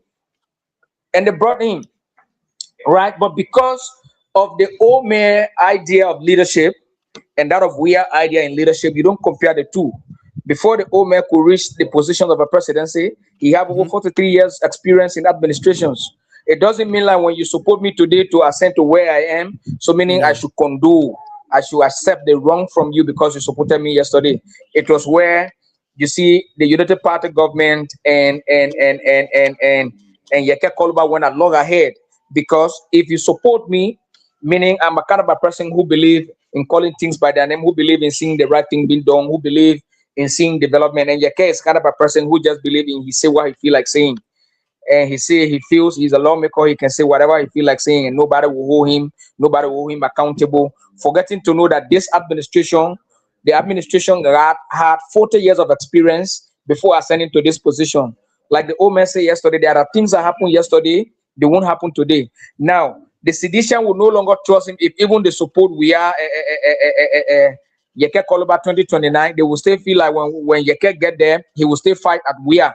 And they brought him, right? But because of the old mayor idea of leadership and that of Weir idea in leadership, you don't compare the two. Before the old mayor could reach the position of a presidency, he had over 43 years experience in administrations. It doesn't mean like when you support me today to ascend to where I am, so meaning I should condone, I should accept the wrong from you because you supported me yesterday. It was where you see the United Party government and Yeke Koluba went a long ahead, because if you support me, meaning I'm a kind of a person who believe in calling things by their name, who believe in seeing the right thing being done, who believe in seeing development, and Yeke is kind of a person who just believe in he say what he feel like saying. And he feels he's a lawmaker, he can say whatever he feel like saying, and nobody will hold him accountable, forgetting to know that this administration, the administration had 40 years of experience before ascending to this position. Like the old man said yesterday, there are things that happened yesterday, they won't happen today. Now, the sedition will no longer trust him if even the support we are Yeke Koluba 2029, they will still feel like when Yeke get there, he will still fight at we are.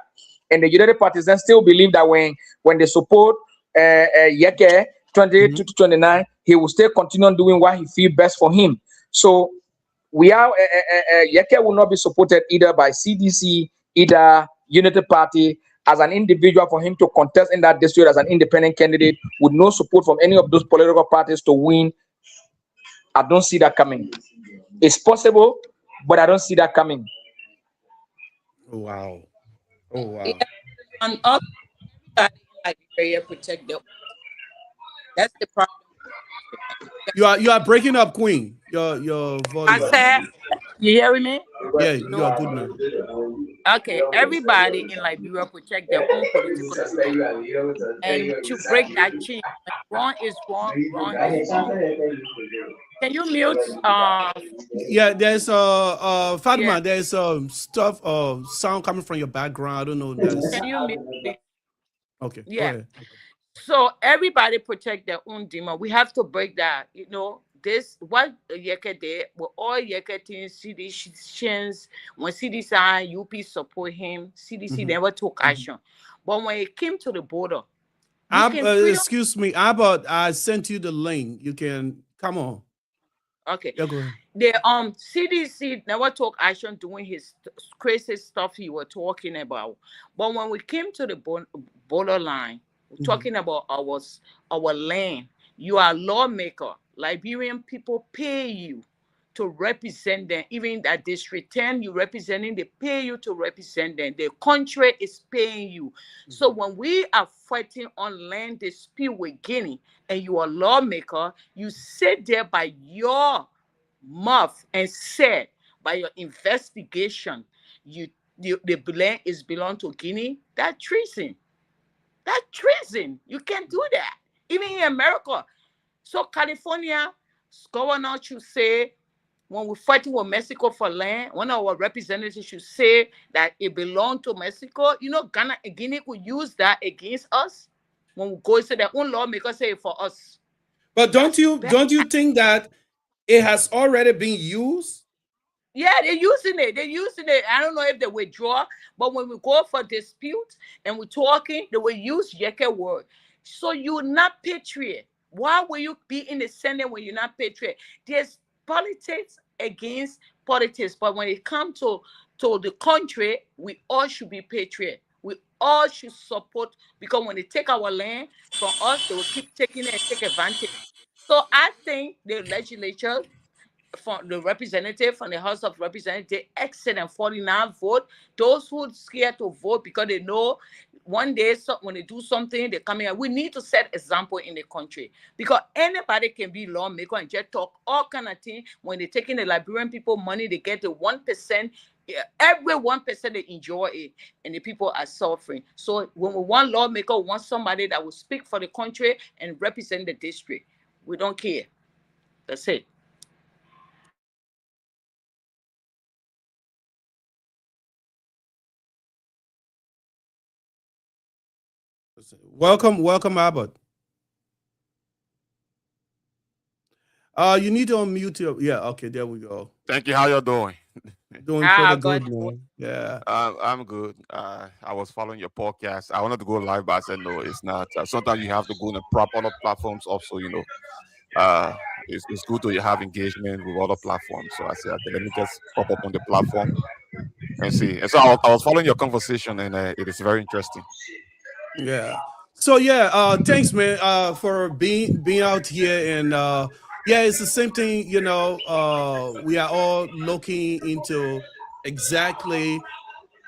And the United Parties then still believe that when they support Yeke 2029, he will still continue doing what he feels best for him. So we are Yeke will not be supported either by CDC, either United Party, as an individual for him to contest in that district as an independent candidate with no support from any of those political parties to win. I don't see that coming. It's possible, but I don't see that coming. Wow. Yeah. And all Liberia protect them. That's the problem. You are breaking up, Queen. Your voice. I said, you hearing me? Yeah, you are good now. Okay, everybody in Liberia protect their own political system, and to break that chain, wrong is wrong, wrong is wrong. Can you mute? Yeah, there's Fatima. There's stuff sound coming from your background. I don't know. Can you mute? Okay. Yeah. Go ahead. So everybody protect their own demon. We have to break that. This what Yeke did with all Yeke things, CDCs, when CDC and UP support him, CDC never took action. But when it came to the border, excuse me, Albert, I sent you the link. You can come on. Okay. Yeah, go ahead. The CDC never took action doing his crazy stuff he was talking about. But when we came to the borderline, talking about our land, You are a lawmaker. Liberian people pay you to represent them. Even that district 10 you representing, they pay you to represent them. The country is paying you. So when we are fighting on land dispute with Guinea and you are a lawmaker, you sit there by your mouth and said by your investigation, the land is belong to Guinea. That's treason. That's treason. You can't do that. Even in America. So California governor should say, when we're fighting with Mexico for land, one of our representatives should say that it belongs to Mexico. You know, Ghana and Guinea could use that against us when we go to their own lawmakers say it for us. But don't you think that it has already been used? Yeah, they're using it. They're using it. I don't know if they withdraw, but when we go for dispute and we're talking, they will use Yeke word. So you're not patriot. Why will you be in the Senate when you're not patriot? There's politics against politics, but when it comes to the country, we all should be patriot. We all should support, because when they take our land from us, they will keep taking it and take advantage. So I think the legislature, from the representative from the House of Representatives, excellent 49 vote. Those who are scared to vote because they know one day when they do something, they come in. We need to set example in the country, because anybody can be lawmaker and just talk all kind of things. When they're taking the Liberian people money, they get the 1%. Every 1% they enjoy it, and the people are suffering. So when we want lawmaker, we want somebody that will speak for the country and represent the district. We don't care. That's it. Welcome, Abbott. You need to unmute your. Yeah, okay, there we go. Thank you. How y'all doing? Doing pretty good, man. Yeah. I'm good. I was following your podcast. I wanted to go live, but I said no, it's not. Sometimes you have to go on other platforms also, you know. It's good to have engagement with other platforms. So I said, okay, let me just pop up on the platform and see. And so I was following your conversation, and it is very interesting. Yeah. So yeah, thanks, man, for being out here. And yeah, it's the same thing, you know. We are all looking into exactly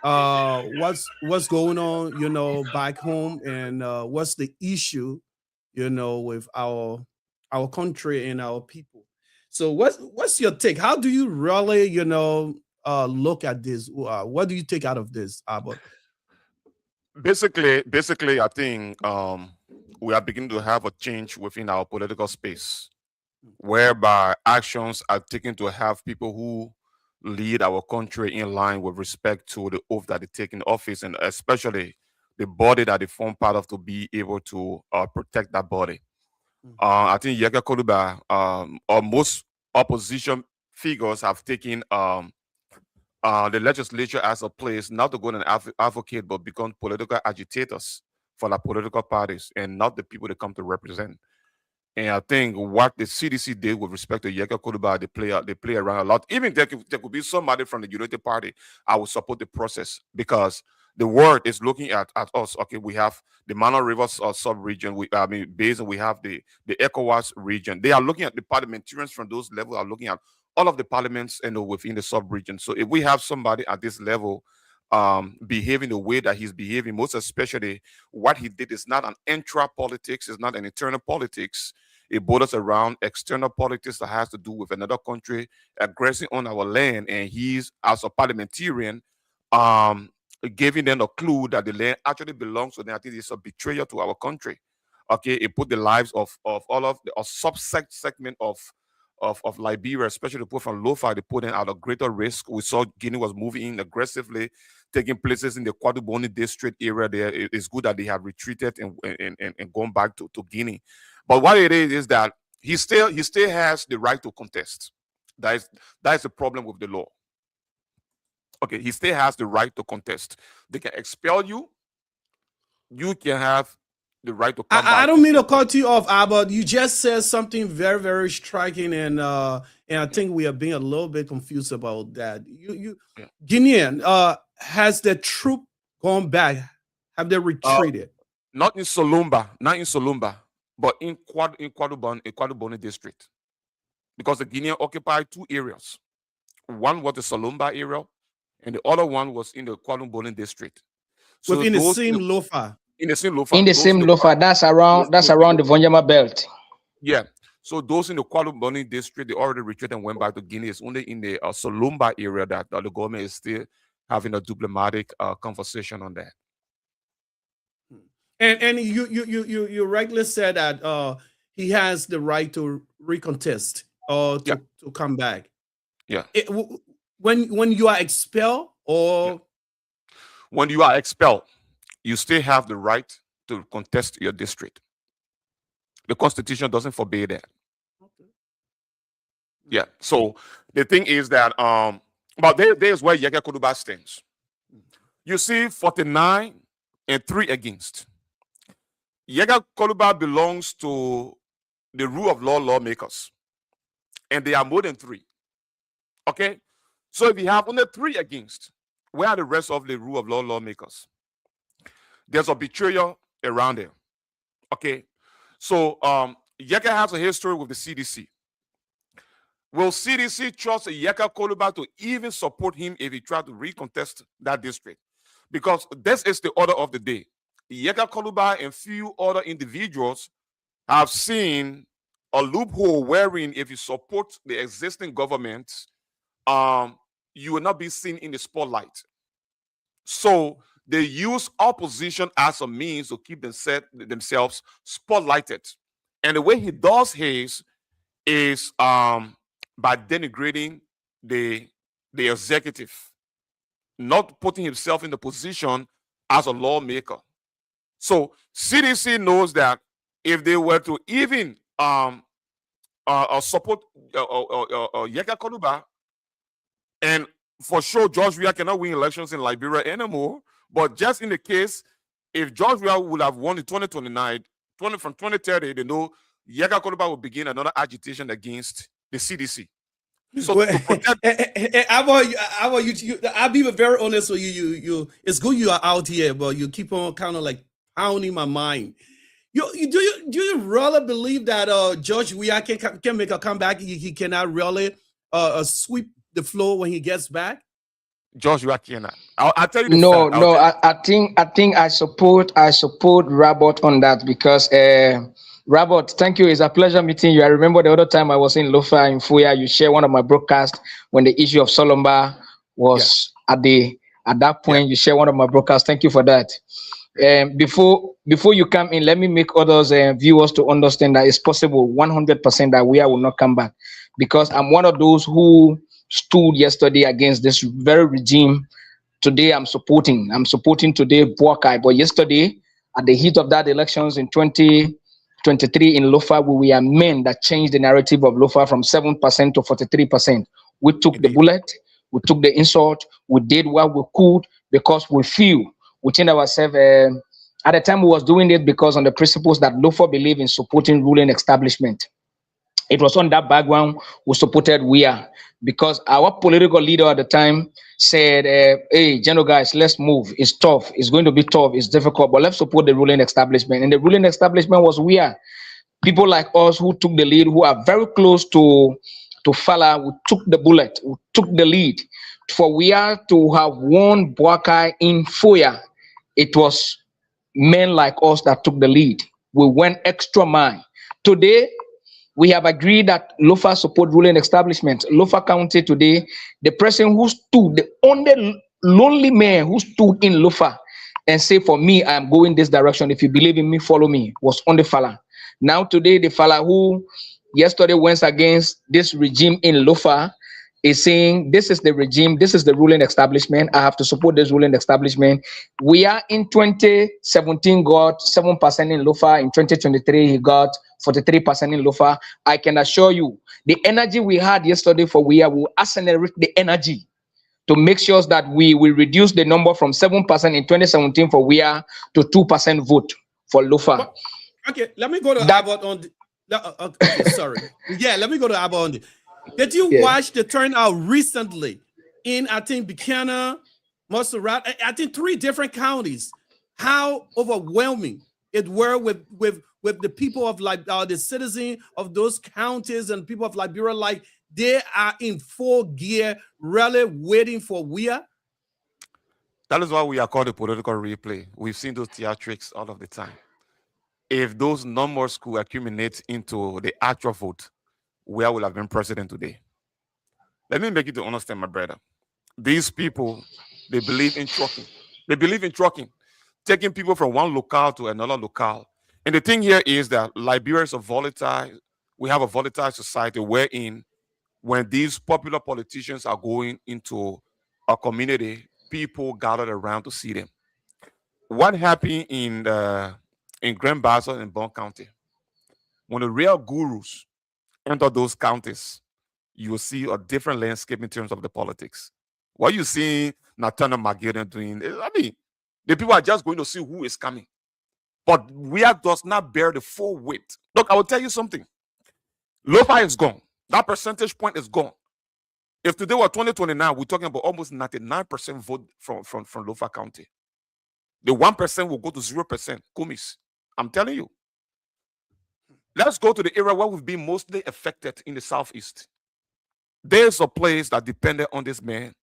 what's going on, you know, back home, and what's the issue, you know, with our country and our people. So what's your take? How do you really, you know, look at this? What do you take out of this, Albert? Basically, I think we are beginning to have a change within our political space, whereby actions are taken to have people who lead our country in line with respect to the oath that they take in office, and especially the body that they form part of, to be able to protect that body. I think Yeke Koluba, or most opposition figures, have taken the legislature as a place not to go and advocate, but become political agitators for the political parties and not the people they come to represent. And I think what the CDC did with respect to Yeke Koluba, they play around a lot. Even there could be somebody from the United Party, I would support the process, because the world is looking at us. Okay, we have the Mano River sub-region, Basin, we have the ECOWAS region. They are looking at the parliamentarians from those levels, are looking at all of the parliaments, you know, within the sub-region. So if we have somebody at this level behaving the way that he's behaving, most especially what he did is not an intra-politics, it's not an internal politics. It borders around external politics that has to do with another country aggressing on our land, and he's, as a parliamentarian, giving them a clue that the land actually belongs to them. I think it's a betrayal to our country. Okay, it put the lives of all of a segment of Liberia, especially the people from Lofa, they put in at a greater risk. We saw Guinea was moving in aggressively, taking places in the Kwaduboni district area there. It's good that they have retreated and gone back to Guinea. But what it is that he still has the right to contest. That is the problem with the law. Okay, he still has the right to contest. They can expel you. You can have the right to come back. I don't mean to cut you off, Albert. You just said something very, very striking, and I think we are being a little bit confused about that. Guinean, has the troop gone back? Have they retreated? Not in Solumba. Not in Solumba. but in Kwaduboni district, because the Guinean occupied 2 areas. One was the Salomba area, and the other one was in the Kwaduboni district. So within the same Lofa. In the same Lofa. In the same Lofa, that's around the Vonyama belt. Yeah. So those in the Kwaduboni district, they already retreated and went back to Guinea. It's only in the Salomba area that the government is still having a diplomatic conversation on that. And you rightly said that he has the right to recontest or to come back. Yeah. When you are expelled or when you are expelled, you still have the right to contest your district. The Constitution doesn't forbid that. Okay. Yeah. So the thing is that but there's where Yeka Koduba stands. You see 49 and 3 against. Yeka Koduba belongs to the rule of law lawmakers, and they are more than 3. Okay, so if you have only 3 against, where are the rest of the rule of law lawmakers? There's a betrayal around there. Okay, so Yeka has a history with the CDC. Will CDC trust Yeka Koduba to even support him if he tries to recontest that district? Because this is the order of the day. Yeka Koduba and few other individuals have seen a loophole wherein if you support the existing government, you will not be seen in the spotlight. So they use opposition as a means to keep themselves spotlighted. And the way he does his is by denigrating the executive, not putting himself in the position as a lawmaker. So CDC knows that if they were to even support Yeka Koduba, and for sure George Weah cannot win elections in Liberia anymore, but just in the case, if George Weah would have won in 2029, from 2030, they know Yeka Koduba will begin another agitation against the CDC. So to protect, I'll be very honest with you. It's good you are out here, but you keep on kind of like pounding my mind. Do you really believe that George Weah can make a comeback? He cannot really sweep the floor when he gets back. George Weah cannot. I'll tell you. I think I support Robert on that because Robert, thank you. It's a pleasure meeting you. I remember the other time I was in Lofa in Fuya, you shared one of my broadcasts when the issue of Solomba was at that point. You shared one of my broadcasts. Thank you for that. Before you come in, let me make others viewers to understand that it's possible 100% that we will not come back, because I'm one of those who stood yesterday against this very regime. Today I'm supporting today Boakai, but yesterday at the heat of that elections in 2023 in Lofa, we were men that changed the narrative of Lofa from 7% to 43%. We took the bullet, we took the insult, we did what we could because we feel within ourselves. At the time we was doing it because on the principles that Lofa believe in supporting ruling establishment. It was on that background we supported Weah, because our political leader at the time said, hey, general guys, let's move. It's tough. It's going to be tough. It's difficult, but let's support the ruling establishment. And the ruling establishment was Weah. People like us who took the lead, who are very close to Fala, who took the bullet, who took the lead. For Weah to have won Boakai in Foya, it was men like us that took the lead. We went extra mile. Today, we have agreed that Lofa support ruling establishment. Lofa County today, the person who stood, the only lonely man who stood in Lofa and say, for me, I am going this direction. If you believe in me, follow me, was on the Fala. Now today, the Fala who yesterday went against this regime in Lofa is saying, this is the regime, this is the ruling establishment. I have to support this ruling establishment. We are in 2017 got 7% in Lofa. In 2023, he got 43% in Lofa. I can assure you, the energy we had yesterday for Weah will accelerate the energy to make sure that we will reduce the number from 7% in 2017 for Weah to 2% vote for Lofa. Okay, let me go to Abbott on the, okay, sorry. Yeah, let me go to Abbott on the. Did you watch the turnout recently in, I think, Buchanan, Montserrat, I think 3 different counties? How overwhelming It were with the people of the citizens of those counties and people of Liberia, like they are in full gear, really waiting for we are. That is why we are called a political replay. We've seen those theatrics all of the time. If those numbers could accumulate into the actual vote, where will have been president today? Let me make you to understand, my brother. These people, they believe in trucking. They believe in trucking, taking people from one locale to another locale. And the thing here is that Liberia is a volatile, we have a volatile society wherein when these popular politicians are going into a community, people gathered around to see them. What happened in Grand Bassa and Bon County? When the real gurus enter those counties, you will see a different landscape in terms of the politics. What you see Nathaniel McGill doing, I mean, the people are just going to see who is coming. But we does not bear the full weight. Look, I will tell you something. Lofa is gone. That percentage point is gone. If today were 2029, we're talking about almost 99% vote from Lofa County. The 1% will go to 0%. Kumis. I'm telling you. Let's go to the area where we've been mostly affected in the southeast. There's a place that depended on this man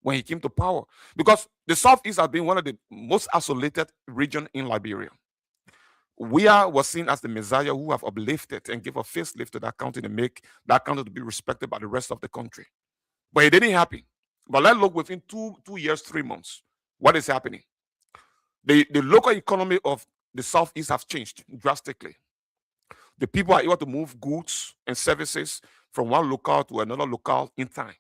when he came to power. Because the southeast has been one of the most isolated regions in Liberia. We were seen as the Messiah who have uplifted and give a facelift to that county to make that county to be respected by the rest of the country. But it didn't happen. But let's look within 2 years, 3 months. What is happening? The local economy of the southeast has changed drastically. The people are able to move goods and services from one locale to another locale in time.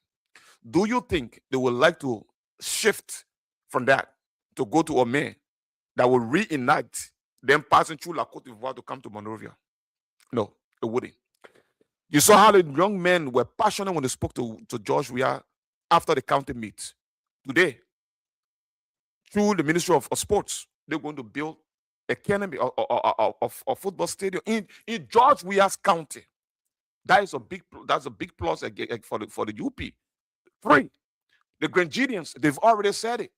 Do you think they would like to shift from that to go to a man that will reignite them passing through La Côte d'Ivoire to come to Monrovia? No, it wouldn't. You saw how the young men were passionate when they spoke to George Weah after the county meet. Today, through the Ministry of Sports, they're going to build a academy of football stadium in George Weah's county. That's a big plus for the UP. 3, the Grenadians, they've already said it.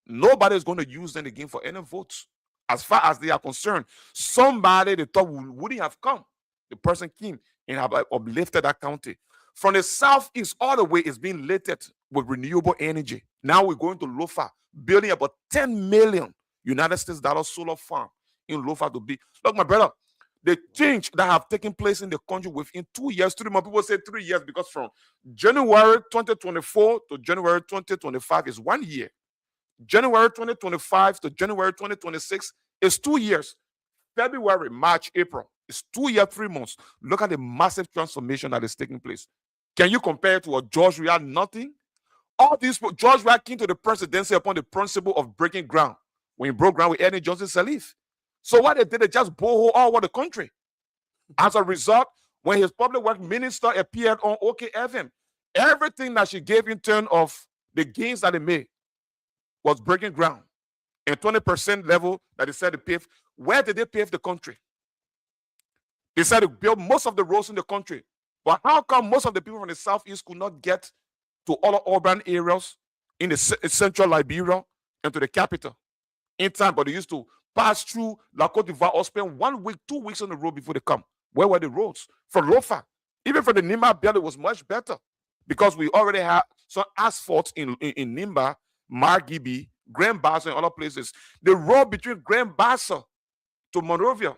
Nobody's going to use them again for any votes. As far as they are concerned, somebody they thought wouldn't have come. The person came and have uplifted that county. From the southeast all the way is being lated with renewable energy. Now we're going to Lofa, building about 10 million United States dollar solar farm in Lofa to be. Look, my brother, the change that have taken place in the country within 2 years, 3 months, people say 3 years because from January 2024 to January 2025 is 1 year. January 2025 to January 2026 is 2 years. February, March, April is 2 years, 3 months. Look at the massive transformation that is taking place. Can you compare it to a George Weah? Nothing. All these George Weah came to the presidency upon the principle of breaking ground. When he broke ground with Ernie Johnson Sirleaf. So what they did, they just borehole all over the country. As a result, when his public work minister appeared on OKFM, everything that she gave in terms of the gains that they made was breaking ground. And 20% level that they said to pave. Where did they pave the country? They said to build most of the roads in the country. But how come most of the people from the southeast could not get to all the urban areas in the central Liberia and to the capital in time? But they used to pass through La Côte d'Ivoire or spend 1 week, 2 weeks on the road before they come. Where were the roads? From Lofa, even from the Nimba Belt, it was much better because we already had some asphalt in Nimba, Margibi, Grand Bassa, and other places. The road between Grand Bassa to Monrovia,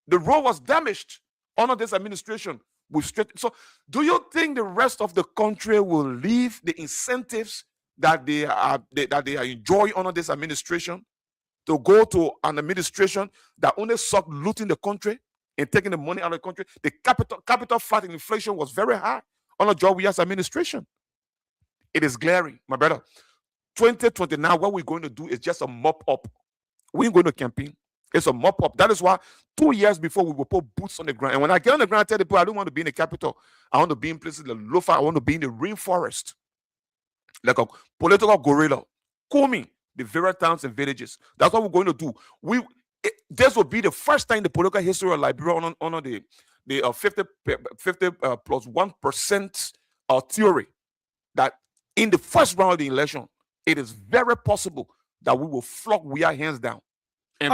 the road was damaged under this administration. So, do you think the rest of the country will leave the incentives that they are enjoying under this administration to go to an administration that only sought looting the country and taking the money out of the country? The capital flat inflation was very high under George Weah's administration. It is glaring, my brother. 2029, what we're going to do is just a mop up. We ain't going to campaign. It's a mop up. That is why 2 years before we will put boots on the ground. And when I get on the ground, I tell the people I don't want to be in the capital. I want to be in places like Lofa. I want to be in the rainforest, like a political gorilla, combing the various towns and villages. That's what we're going to do. This will be the first time in the political history of Liberia under the 50 plus 1% theory that in the first round of the election, it is very possible that we will flog Weah hands down. And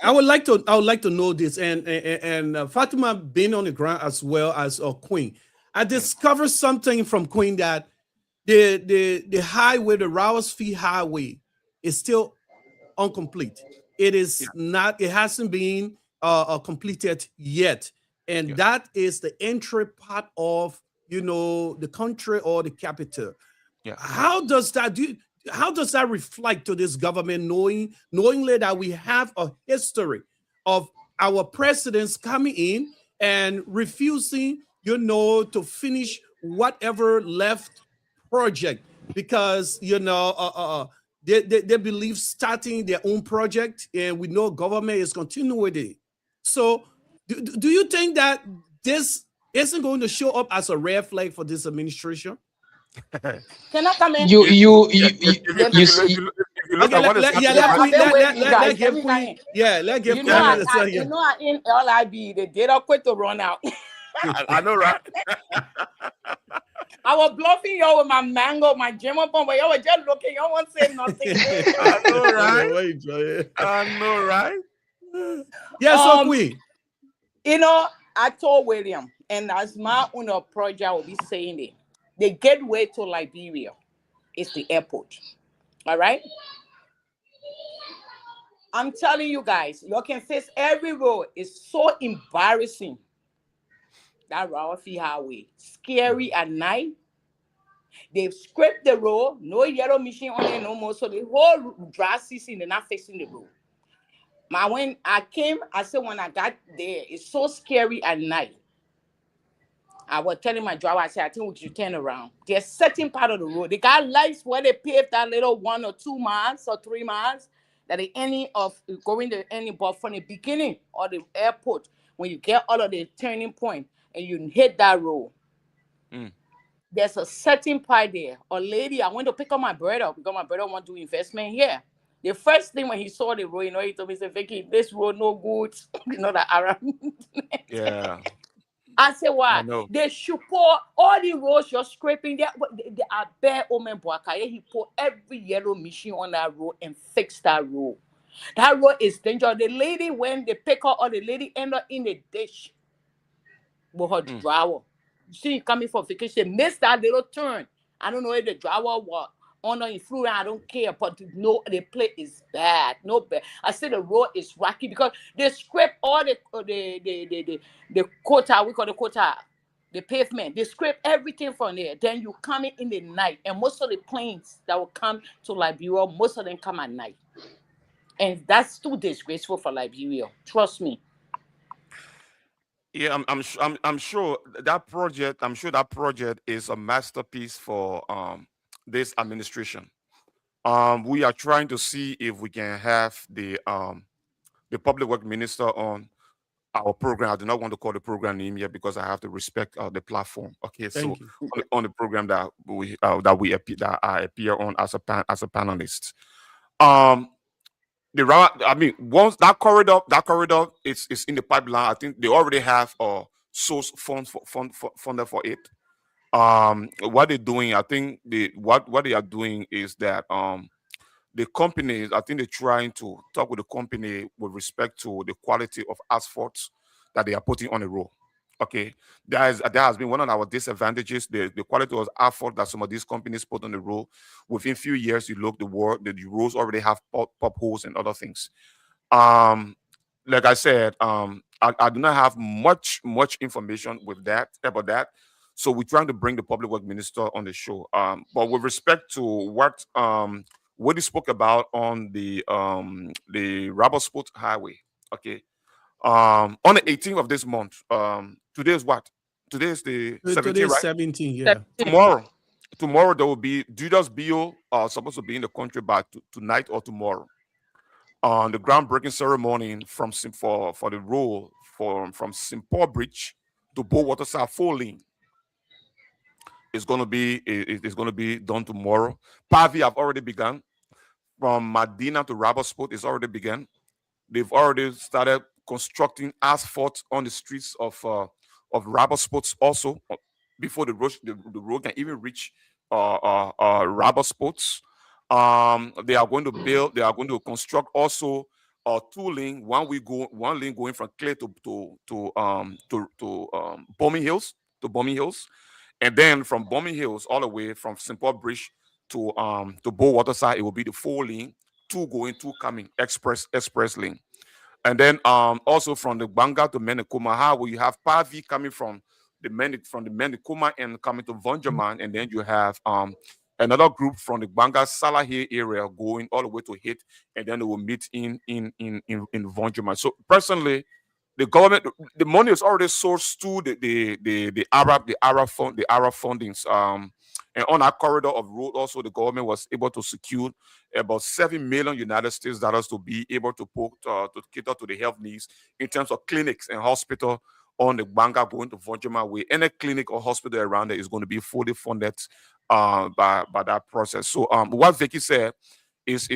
I would like to know this, and Fatima being on the ground as well as Queen. I discovered something from Queen that the highway, the Rouse Fee Highway, is still incomplete. It is not. It hasn't been completed yet, and that is the entry part of the country or the capital. Yeah. How does that reflect to this government, knowingly that we have a history of our presidents coming in and refusing, to finish whatever left project because they believe starting their own project, and we know government is continuing with it. So, do you think that this isn't going to show up as a red flag for this administration? Can I come in? Let give Queen. Yeah, let give Queen. I in LIB, the data quit to run out. I know, right? I was bluffing y'all with my mango, my German pump, but y'all were just looking. Y'all won't say nothing. I know, right? I know, right? Yes, so Queen. I told William, and as my own project, I will be saying it. The gateway to Liberia is the airport. All right? I'm telling you guys, you can face every road. It's so embarrassing. That Rawafi Highway, scary at night. They've scraped the road, no yellow machine on there no more. So the whole dry season, they're not fixing the road. When I came, I said when I got there, it's so scary at night. I was telling my driver, I said, I think we should turn around. There's certain part of the road. They got lights where they paved that little 1 or 2 miles or 3 miles that the ending of going to any, but from the beginning of the airport, when you get out of the turning point and you hit that road, there's a certain part there. A lady, I went to pick up my brother because my brother want to do investment here. The first thing when he saw the road, he told me, he said, Vicky, this road no good. That Arab. Yeah. I said, why? They should pour all the roads you're scraping there. They are bare Omen Boakaye. He put every yellow machine on that road and fixed that road. That road is dangerous. The lady, when they pick her, or the lady end up in the ditch with her driver. She coming for vacation. She missed that little turn. I don't know if the driver was under influence. I don't care. But no, the place is bad. No bad. I said the road is rocky because they scrape all the quota. We call the quota, the pavement. They scrape everything from there. Then you come in the night, and most of the planes that will come to Liberia, most of them come at night, and that's too disgraceful for Liberia. Trust me. Yeah, I'm sure that project. I'm sure that project is a masterpiece for this administration. We are trying to see if we can have the public work minister on our program. I do not want to call the program name yet because I have to respect the platform. Okay, so on the program that I appear on as a panelist. Once that corridor is in the pipeline, I think they already have a source funded for it. What they're doing, I think what they are doing is that the companies, I think they're trying to talk with the company with respect to the quality of asphalt that they are putting on the road. Okay, that has been one of our disadvantages. The quality of asphalt that some of these companies put on the road. Within a few years, you look, the roads already have pop holes and other things. Like I said, I do not have much information about that. So we're trying to bring the public work minister on the show. But with respect to what he spoke about on the Rabosport Highway, okay. On the 18th of this month, today is what? Today is the 17th, right? 17th, yeah. Tomorrow there will be Judas Bio supposed to be in the country by tonight or tomorrow. On the groundbreaking ceremony for the road from St. Paul Bridge to Bowater South 4 lane. It's gonna be done tomorrow. Pavi have already begun. From Medina to Rabosport, it's already begun. They've already started constructing asphalt on the streets of Rabosport also before the road can even reach Rabosport. They are going to construct also or 2 lane, one lane going from Clay to Bombing Hills, and then from Bombing Hills all the way from St. Paul Bridge to Bow Waterside, it will be the 4 lane, 2 going, 2 coming, express lane. And then also from the Banga to Menekuma Highway, you have Pavi coming from the Menekuma and coming to Vonjaman, and then you have another group from the Banga Salahi area going all the way to Hit, and then they will meet in Vonjaman. So personally, the government, the money is already sourced to the Arab fundings. And on our corridor of road, also the government was able to secure about $7 million United States dollars to be able to cater to the health needs in terms of clinics and hospital on the Banga going to Vonjama way. Any clinic or hospital around there is going to be fully funded by that process. So what Vicky said is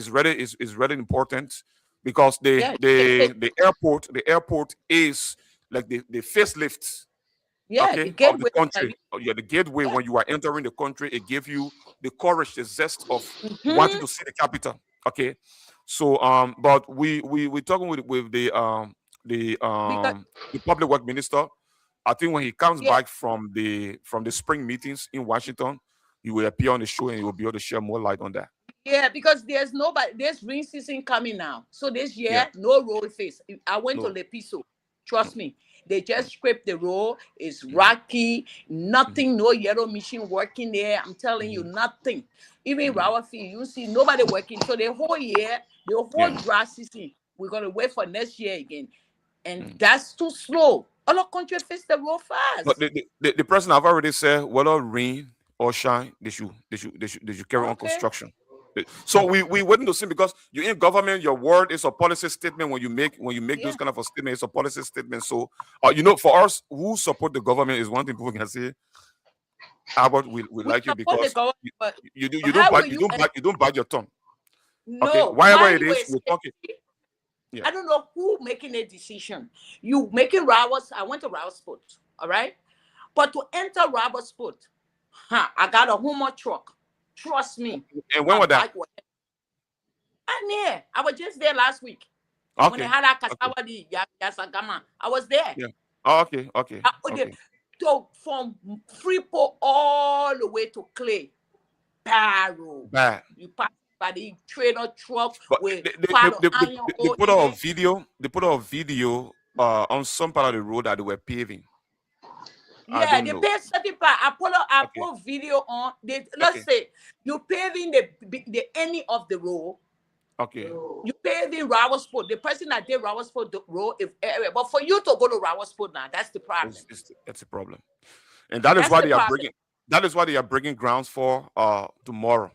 really important, because the airport is like the facelift. Yeah, Okay, the gateway. of the country. The gateway. When you are entering the country, it gives you the courage, the zest of wanting to see the capital. Okay, so but we talking with the public work minister. I think when he comes back from the spring meetings in Washington, he will appear on the show and he will be able to share more light on that. Yeah, because there's rain season coming now. So this year, no road face. I went to Lepiso. Trust me. They just scraped the road. It's rocky. Nothing, no yellow machine working there. I'm telling you, nothing. Even Rawafi, you see nobody working. So the whole year, the whole dry season, we're going to wait for next year again. And that's too slow. All the country fix the road fast. But the person I've already said, whether rain or shine, they should carry on construction. So we wouldn't do because you're in government. Your word is a policy statement. When you make those kind of a statement, it's a policy statement. So for us who support the government, is one thing people can say. Albert, we like you because you don't bite your tongue. No, okay, whatever it is, we're talking. Yeah. I don't know who making a decision. You making Roberts. I went to Robertsport, all right, but to enter Robertsport, I got a Hummer truck. Trust me. And when was that? I'm here. I was just there last week. Okay. When they had a Kasawadi Yasagama, I was there. Yeah. Oh, okay. So from Freeport all the way to Clay, Barrow. Bad. You pass by the trailer truck with they put out a video. They put out a video on some part of the road that they were paving. Yeah, they pay certain part. I put video on. Let's say you paving the end of the road. Okay. You paving Robertsport. The person that did Robertsport road, but for you to go to Robertsport now, that's the problem. That's a problem, and that's why they are bringing. That is why they are bringing grounds for tomorrow.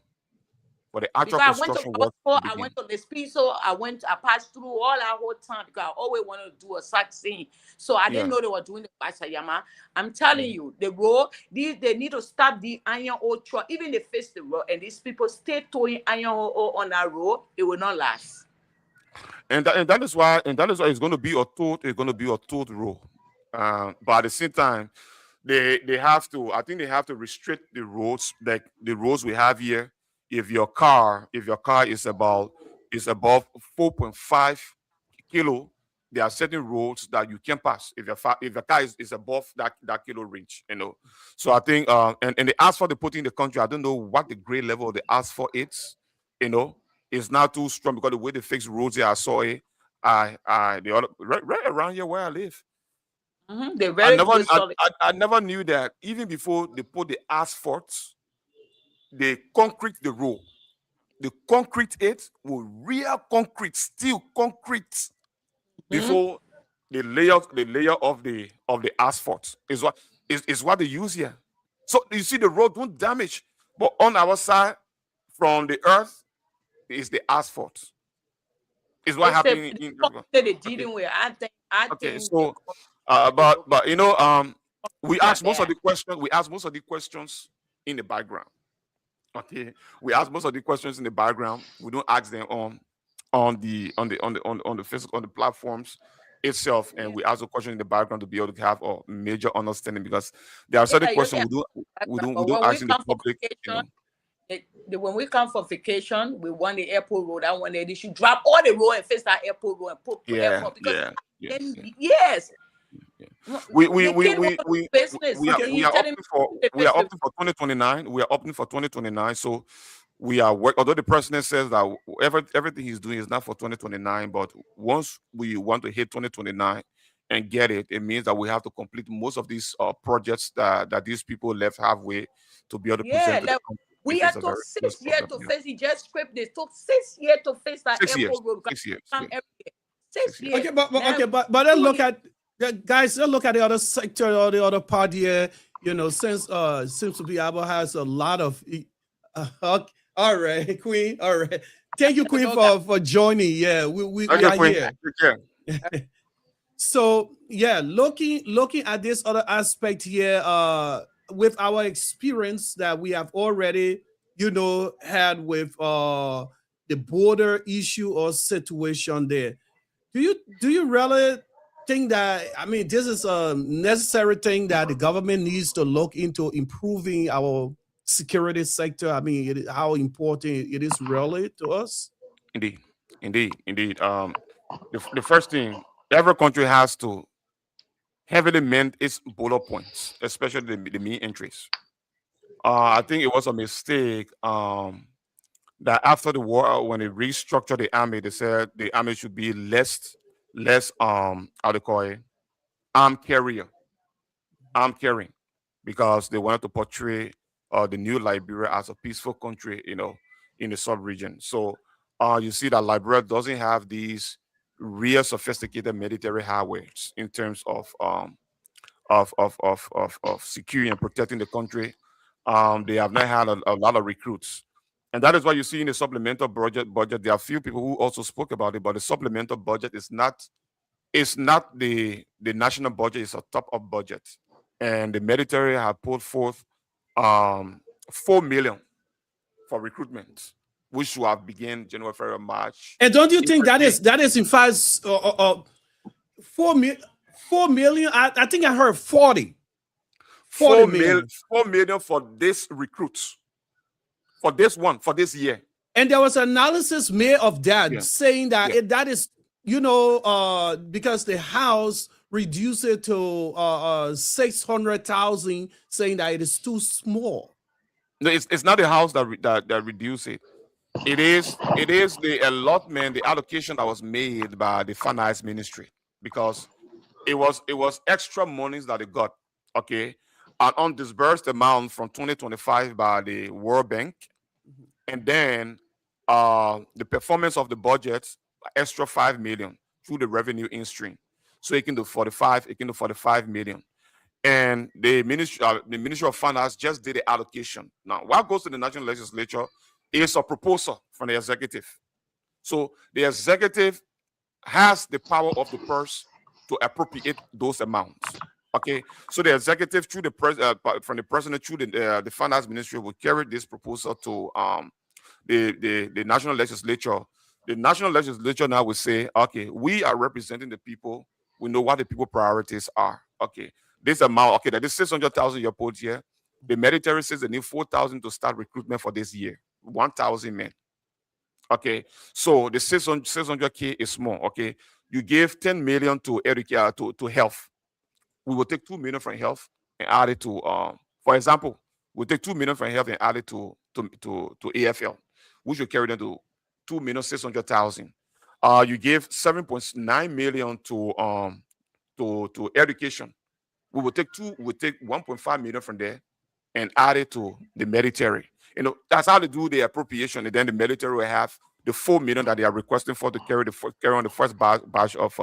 For the actual construction work. I went to the speed, so I passed through all that whole time because I always wanted to do a sightseeing. So I didn't know they were doing the Basayama. I'm telling you, the road, they need to stop the iron ore truck. Even they face the road, and these people stay towing iron ore on that road, it will not last. And that is why it's going to be a total. It's going to be a total road. But at the same time, they have to. I think they have to restrict the roads, like the roads we have here. If your car is above 4.5 kilo, there are certain roads that you can pass. If your car is above that kilo range, So I think and the asphalt they put in the country, I don't know what the grade level of the asphalt is. It's not too strong because the way they fix roads here, I saw it. Right around here where I live. They're very I never knew that even before they put the asphalt. They concrete the road. They concrete it with real concrete, steel concrete, before the layer of the asphalt is what they use here. So you see, the road won't damage, but on our side, from the earth, is the asphalt. Is what happening in dealing with. I think. So, but we ask most of the questions. We ask most of the questions in the background. Okay, we ask most of the questions in the background. We don't ask them on the platforms itself, and we ask the question in the background to be able to have a major understanding, because there are certain questions we don't ask in the public. when we come for vacation, we want the airport road. I want they should drop all the road and face that airport road and put airport because yes. We are opting for 2029. We are opting for 2029. So we are although the president says that everything he's doing is not for 2029, but once we want to hit 2029 and get it, it means that we have to complete most of these projects that these people left halfway to be able to present. We had took 6 years to face. He just script this. Took 6 years to face that airport road. 6 years. 6 years. Okay, but then look at guys. Let's look at the other sector or the other part here. You know, since seems to be Abba has a lot of. All right, Queen. All right, thank you, Queen, for joining. Yeah, we are here. So yeah, looking at this other aspect here, with our experience that we have already, had with the border issue or situation there, do you really think that, I mean, this is a necessary thing that the government needs to look into improving our security sector? I mean, how important it is really to us? Indeed. The first thing, every country has to heavily mend its border points, especially the main entries. I think it was a mistake that after the war, when they restructured the army, they said the army should be less how they call it, arm carrying, because they wanted to portray the new Liberia as a peaceful country, in the sub-region. So you see that Liberia doesn't have these real sophisticated military hardwares in terms of securing and protecting the country. They have not had a lot of recruits, and that is why you see in the supplemental budget. There are a few people who also spoke about it, but the supplemental budget is not the national budget. It's a top-up budget, and the military have put forth 4 million for recruitment, which will have begun January, February, March. And don't you think that is in fact 4 million? I think I heard 40. 4 million for this recruits, for this year. And there was analysis made of that, saying that that is, because the House reduced it to 600,000, saying that it is too small. No, it's not the House that reduced it. It is the allotment, the allocation that was made by the finance ministry, because it was extra monies that they got, okay, an undisbursed amount from 2025 by the World Bank, and then the performance of the budget, extra 5 million through the revenue in stream, so it can do 45 million. And the Ministry of Finance just did the allocation. Now, what goes to the National Legislature is a proposal from the executive. So the executive has the power of the purse to appropriate those amounts. Okay, so the executive through from the president through the finance ministry will carry this proposal to the national legislature. The national legislature now will say, okay, we are representing the people. We know what the people priorities are. Okay, this amount, okay, that is 600,000 you put here. The military says they need 4,000 to start recruitment for this year. 1,000 men. Okay, so the 600K is small. Okay, you give 10 million to to health. We will take 2 million from health and add it to, for example, we'll take 2 million from health and add it to AFL, which will carry them to 2,600,000. You give 7.9 million to education. We will take 1.5 million from there and add it to the military. That's how they do the appropriation, and then the military will have the 4 million that they are requesting for to carry on the first batch of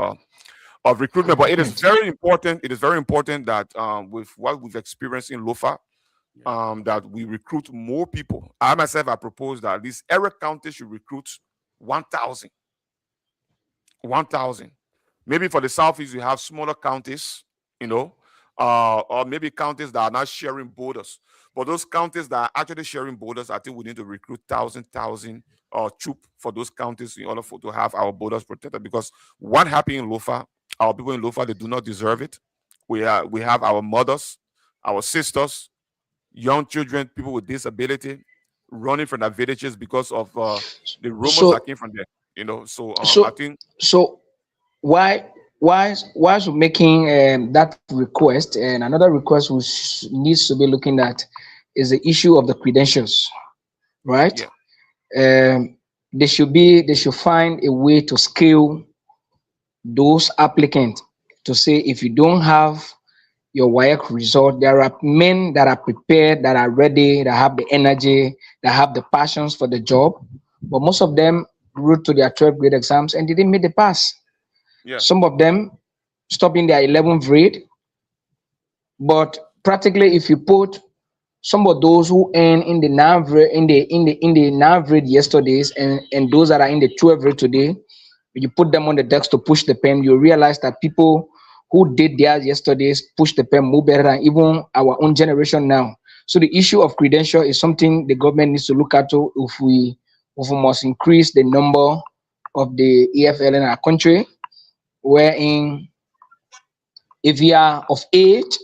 recruitment. But it is very important. It is very important that with what we've experienced in Lofa, that we recruit more people. I myself, I propose that at least every county should recruit 1,000. 1,000. Maybe for the Southeast, you have smaller counties, or maybe counties that are not sharing borders. But those counties that are actually sharing borders, I think we need to recruit 1,000 troop for those counties in order to have our borders protected. Because what happened in Lofa, our people in Lofa, they do not deserve it. We have our mothers, our sisters, young children, people with disability, running from the villages because of the rumors So that came from there. You know, so I so think so why is making that request, and another request which needs to be looking at is the issue of the credentials, right? yeah, They should find a way to scale those applicants to say if you don't have your WIAC result, there are men that are prepared, that are ready, that have the energy, that have the passions for the job, but most of them wrote to their 12th grade exams and didn't make the pass. yeah, Some of them stopped in their 11th grade, but practically, if you put some of those who earn in the ninth grade yesterdays and those that are in the 12th grade today, you put them on the desk to push the pen, you realize that people who did theirs yesterdays push the pen more better than even our own generation now. So the issue of credential is something the government needs to look at if we must increase the number of the EFL in our country, wherein if you are of age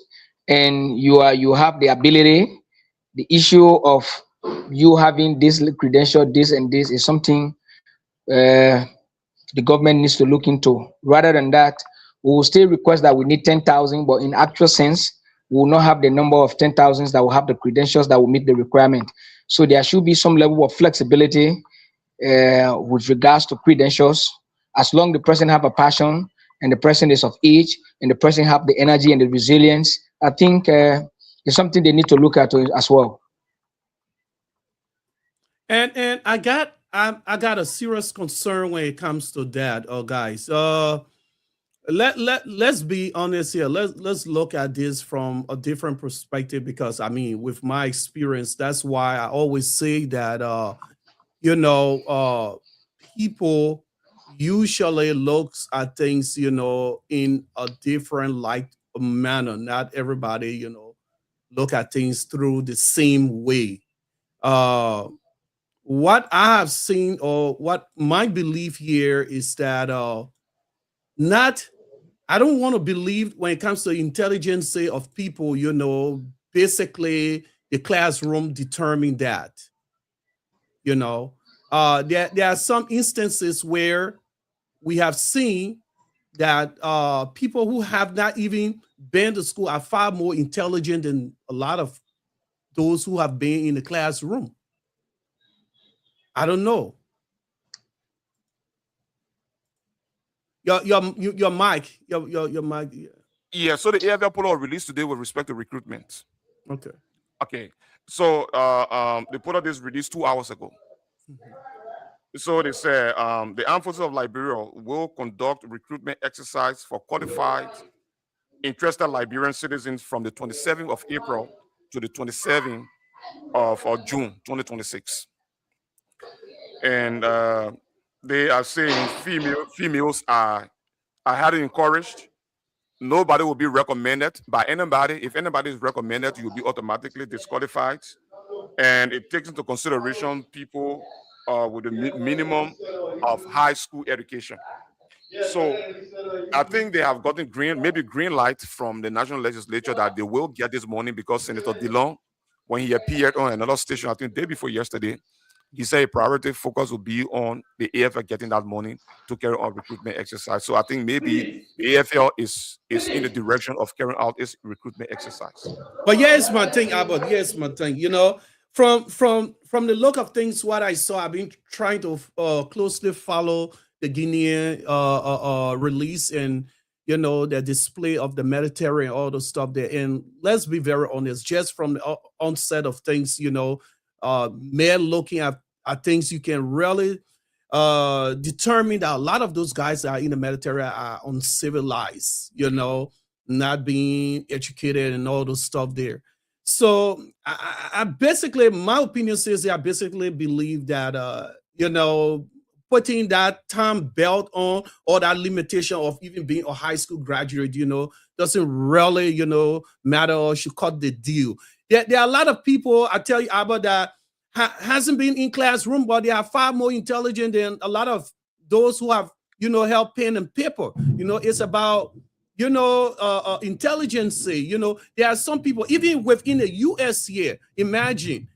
and you have the ability, the issue of you having this credential, this and this is something the government needs to look into. Rather than that, we will still request that we need 10,000, but in actual sense, we will not have the number of 10,000s that will have the credentials that will meet the requirement. So there should be some level of flexibility with regards to credentials, as long the person have a passion and the person is of age and the person have the energy and the resilience. I think it's something they need to look at as well. And I got a serious concern when it comes to that, guys. Let's be honest here. Let's look at this from a different perspective, because I mean, with my experience, that's why I always say that people usually looks at things, in a different light manner. Not everybody, look at things through the same way. What I have seen, or what my belief here is that I don't want to believe when it comes to intelligence of people, basically the classroom determine that. There are some instances where we have seen that people who have not even been to school are far more intelligent than a lot of those who have been in the classroom. I don't know. Your mic, your mic. yeah. So the AFL put out a release today with respect to recruitment. Okay. Okay. So they put out this release 2 hours ago. So they say the Armed Forces of Liberia will conduct recruitment exercise for qualified, interested Liberian citizens from the 27th of April to the 27th of June 2026. And they are saying females are highly encouraged. Nobody will be recommended by anybody. If anybody is recommended, you'll be automatically disqualified. And it takes into consideration people with a minimum of high school education. So I think they have gotten green light from the National Legislature that they will get this money, because Senator Dillon, when he appeared on another station, I think the day before yesterday, he said a priority focus will be on the AFL getting that money to carry on recruitment exercise. So I think maybe the AFL is in the direction of carrying out its recruitment exercise. But here's my thing, Albert. Here's my thing. From the look of things, what I saw, I've been trying to closely follow the Guinean release and the display of the military and all the stuff there. And let's be very honest, just from the onset of things, men looking at things, you can really determine that a lot of those guys that are in the military are uncivilized, not being educated and all those stuff there. So I basically, my opinion says that I basically believe that, putting that time belt on, or that limitation of even being a high school graduate, doesn't really, matter, or should cut the deal. There are a lot of people, I tell you, Albert, that hasn't been in classroom, but they are far more intelligent than a lot of those who have, held pen and paper. It's about, intelligence. There are some people, even within the US here, imagine,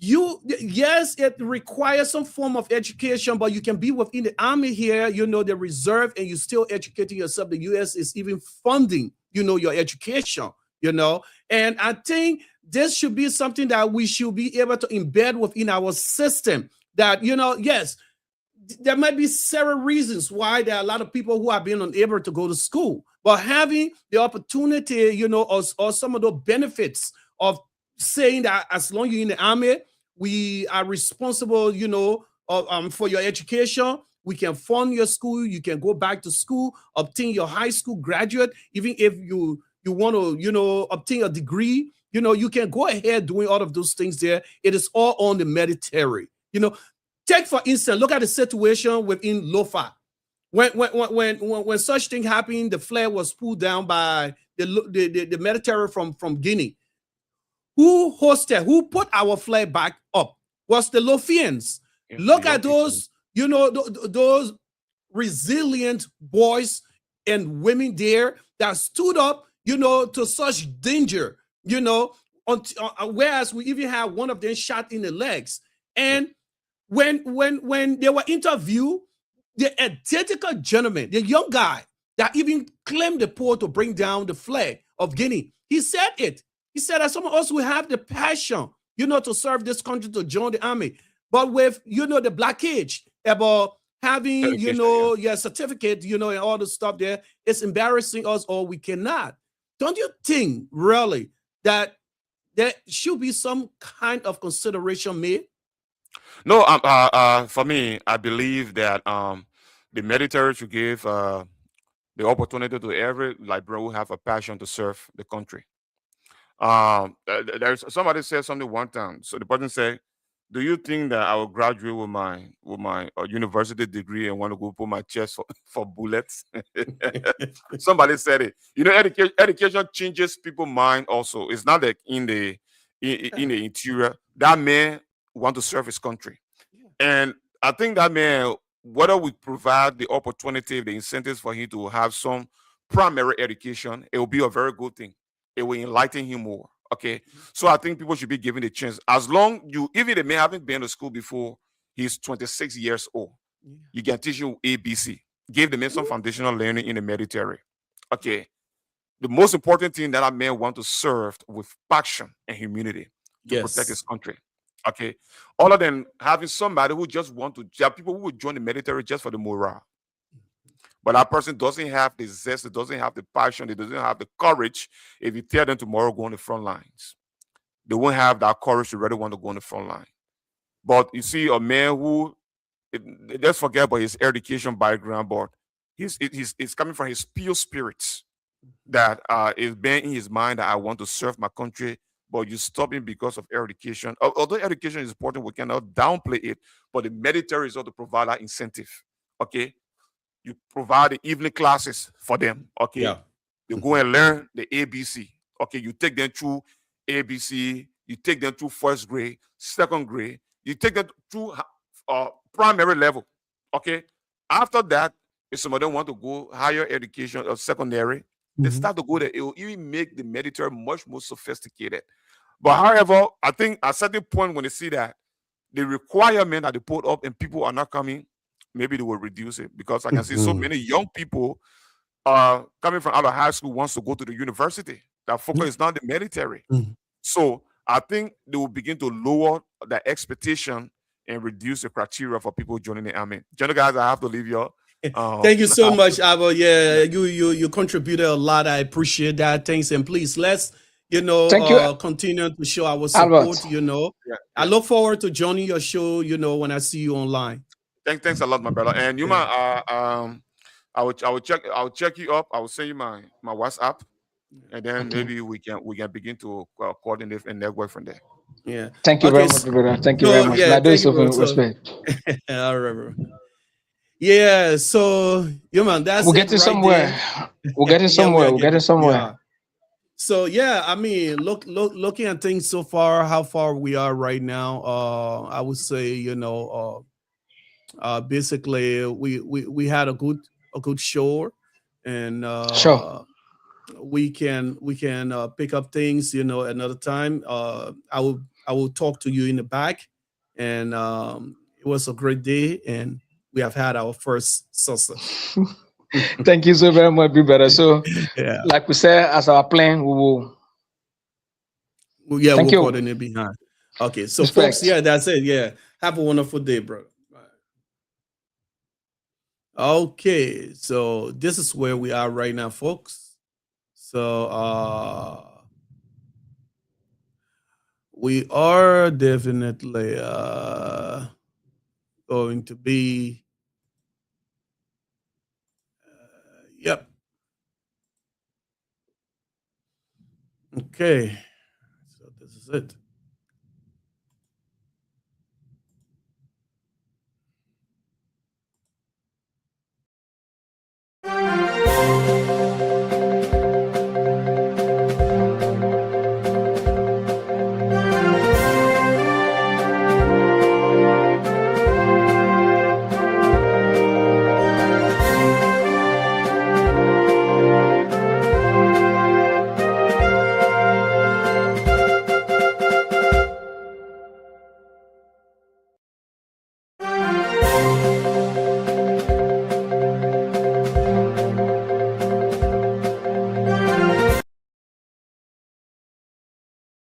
yes, it requires some form of education, but you can be within the army here, the reserve, and you still educating yourself. The U.S. is even funding, your education, and I think this should be something that we should be able to embed within our system. That, yes, there might be several reasons why there are a lot of people who have been unable to go to school, but having the opportunity, or some of the benefits of saying that as long as you're in the army, we are responsible, for your education. We can fund your school. You can go back to school, obtain your high school graduate. Even if you want to, obtain a degree, you can go ahead doing all of those things there. It is all on the military. Take, for instance, look at the situation within Lofa. When such thing happened, the flag was pulled down by the military from Guinea. Who put our flag back up was the Lofians. Look at those, those resilient boys and women there that stood up, to such danger, whereas we even had one of them shot in the legs. And when they were interviewed, the identical gentleman, the young guy that even claimed the poor to bring down the flag of Guinea, he said it. He said that some of us will have the passion, to serve this country, to join the army. But with, the blockage about having, your certificate, and all the stuff there, it's embarrassing us, or we cannot. Don't you think, really, that there should be some kind of consideration made? No, for me, I believe that the military should give the opportunity to every librarian who have a passion to serve the country. There's somebody said something one time. So the person said, "Do you think that I will graduate with my university degree and want to go put my chest for bullets?" Somebody said it. Education changes people's mind. Also, it's not like in the interior. That man want to serve his country, and I think that man, whether we provide the opportunity, the incentives for him to have some primary education, it will be a very good thing. It will enlighten him more. Okay. So I think people should be given a chance. As long even the man haven't been to school before, he's 26 years old. You can teach him ABC. Give the man some foundational learning in the military. Okay. The most important thing that a man want to serve with passion and humility to protect his country. Okay. Other than having somebody who just want to, there are people who will join the military just for the morale. But that person doesn't have the zest, it doesn't have the passion, it doesn't have the courage. If you tell them tomorrow, go on the front lines, they won't have that courage to really want to go on the front line. But you see a man who, let's forget about his education background, but he's coming from his pure spirits that is being in his mind that I want to serve my country, but you stop him because of education. Although education is important, we cannot downplay it, but the military is also to provide that incentive. Okay. You provide the evening classes for them. Okay. Yeah. You go and learn the ABC. Okay. You take them through ABC. You take them through first grade, second grade. You take them through primary level. Okay. After that, if some of them want to go higher education or secondary, they start to go there. It will even make the military much more sophisticated. But however, I think at a certain point when they see that the requirement that they put up and people are not coming, maybe they will reduce it, because I can see so many young people coming from out of high school wants to go to the university. That focus is not the military. So I think they will begin to lower the expectation and reduce the criteria for people joining the army. General guys, I have to leave you. Thank you so much, Avo. Yeah, you contributed a lot. I appreciate that. Thanks, and please let's continue to show our support. Albert. I look forward to joining your show. When I see you online. Thanks a lot, my brother. And you might I will check you up. I will send you my WhatsApp, and then maybe we can begin to coordinate and network from there. Yeah. Thank you very much, brother. Thank you very much. Yeah, thank you, respect. All right. Yeah. So, man, that's we're getting somewhere. We're getting somewhere. We're getting somewhere. Yeah. So yeah, I mean, looking at things so far, how far we are right now. I would say, basically we had a good show, and sure, we can pick up things another time. I will I will talk to you in the back. And it was a great day, and we have had our first success. Thank you so very much, big brother. So, Yeah. like we said, as our plan, we will. Yeah, Thank we'll you. coordinate behind. Okay, so Respect. folks, yeah, that's it. Yeah, have a wonderful day, bro. Okay, so this is where we are right now, folks. So we are definitely going to be yep. Okay, so this is it.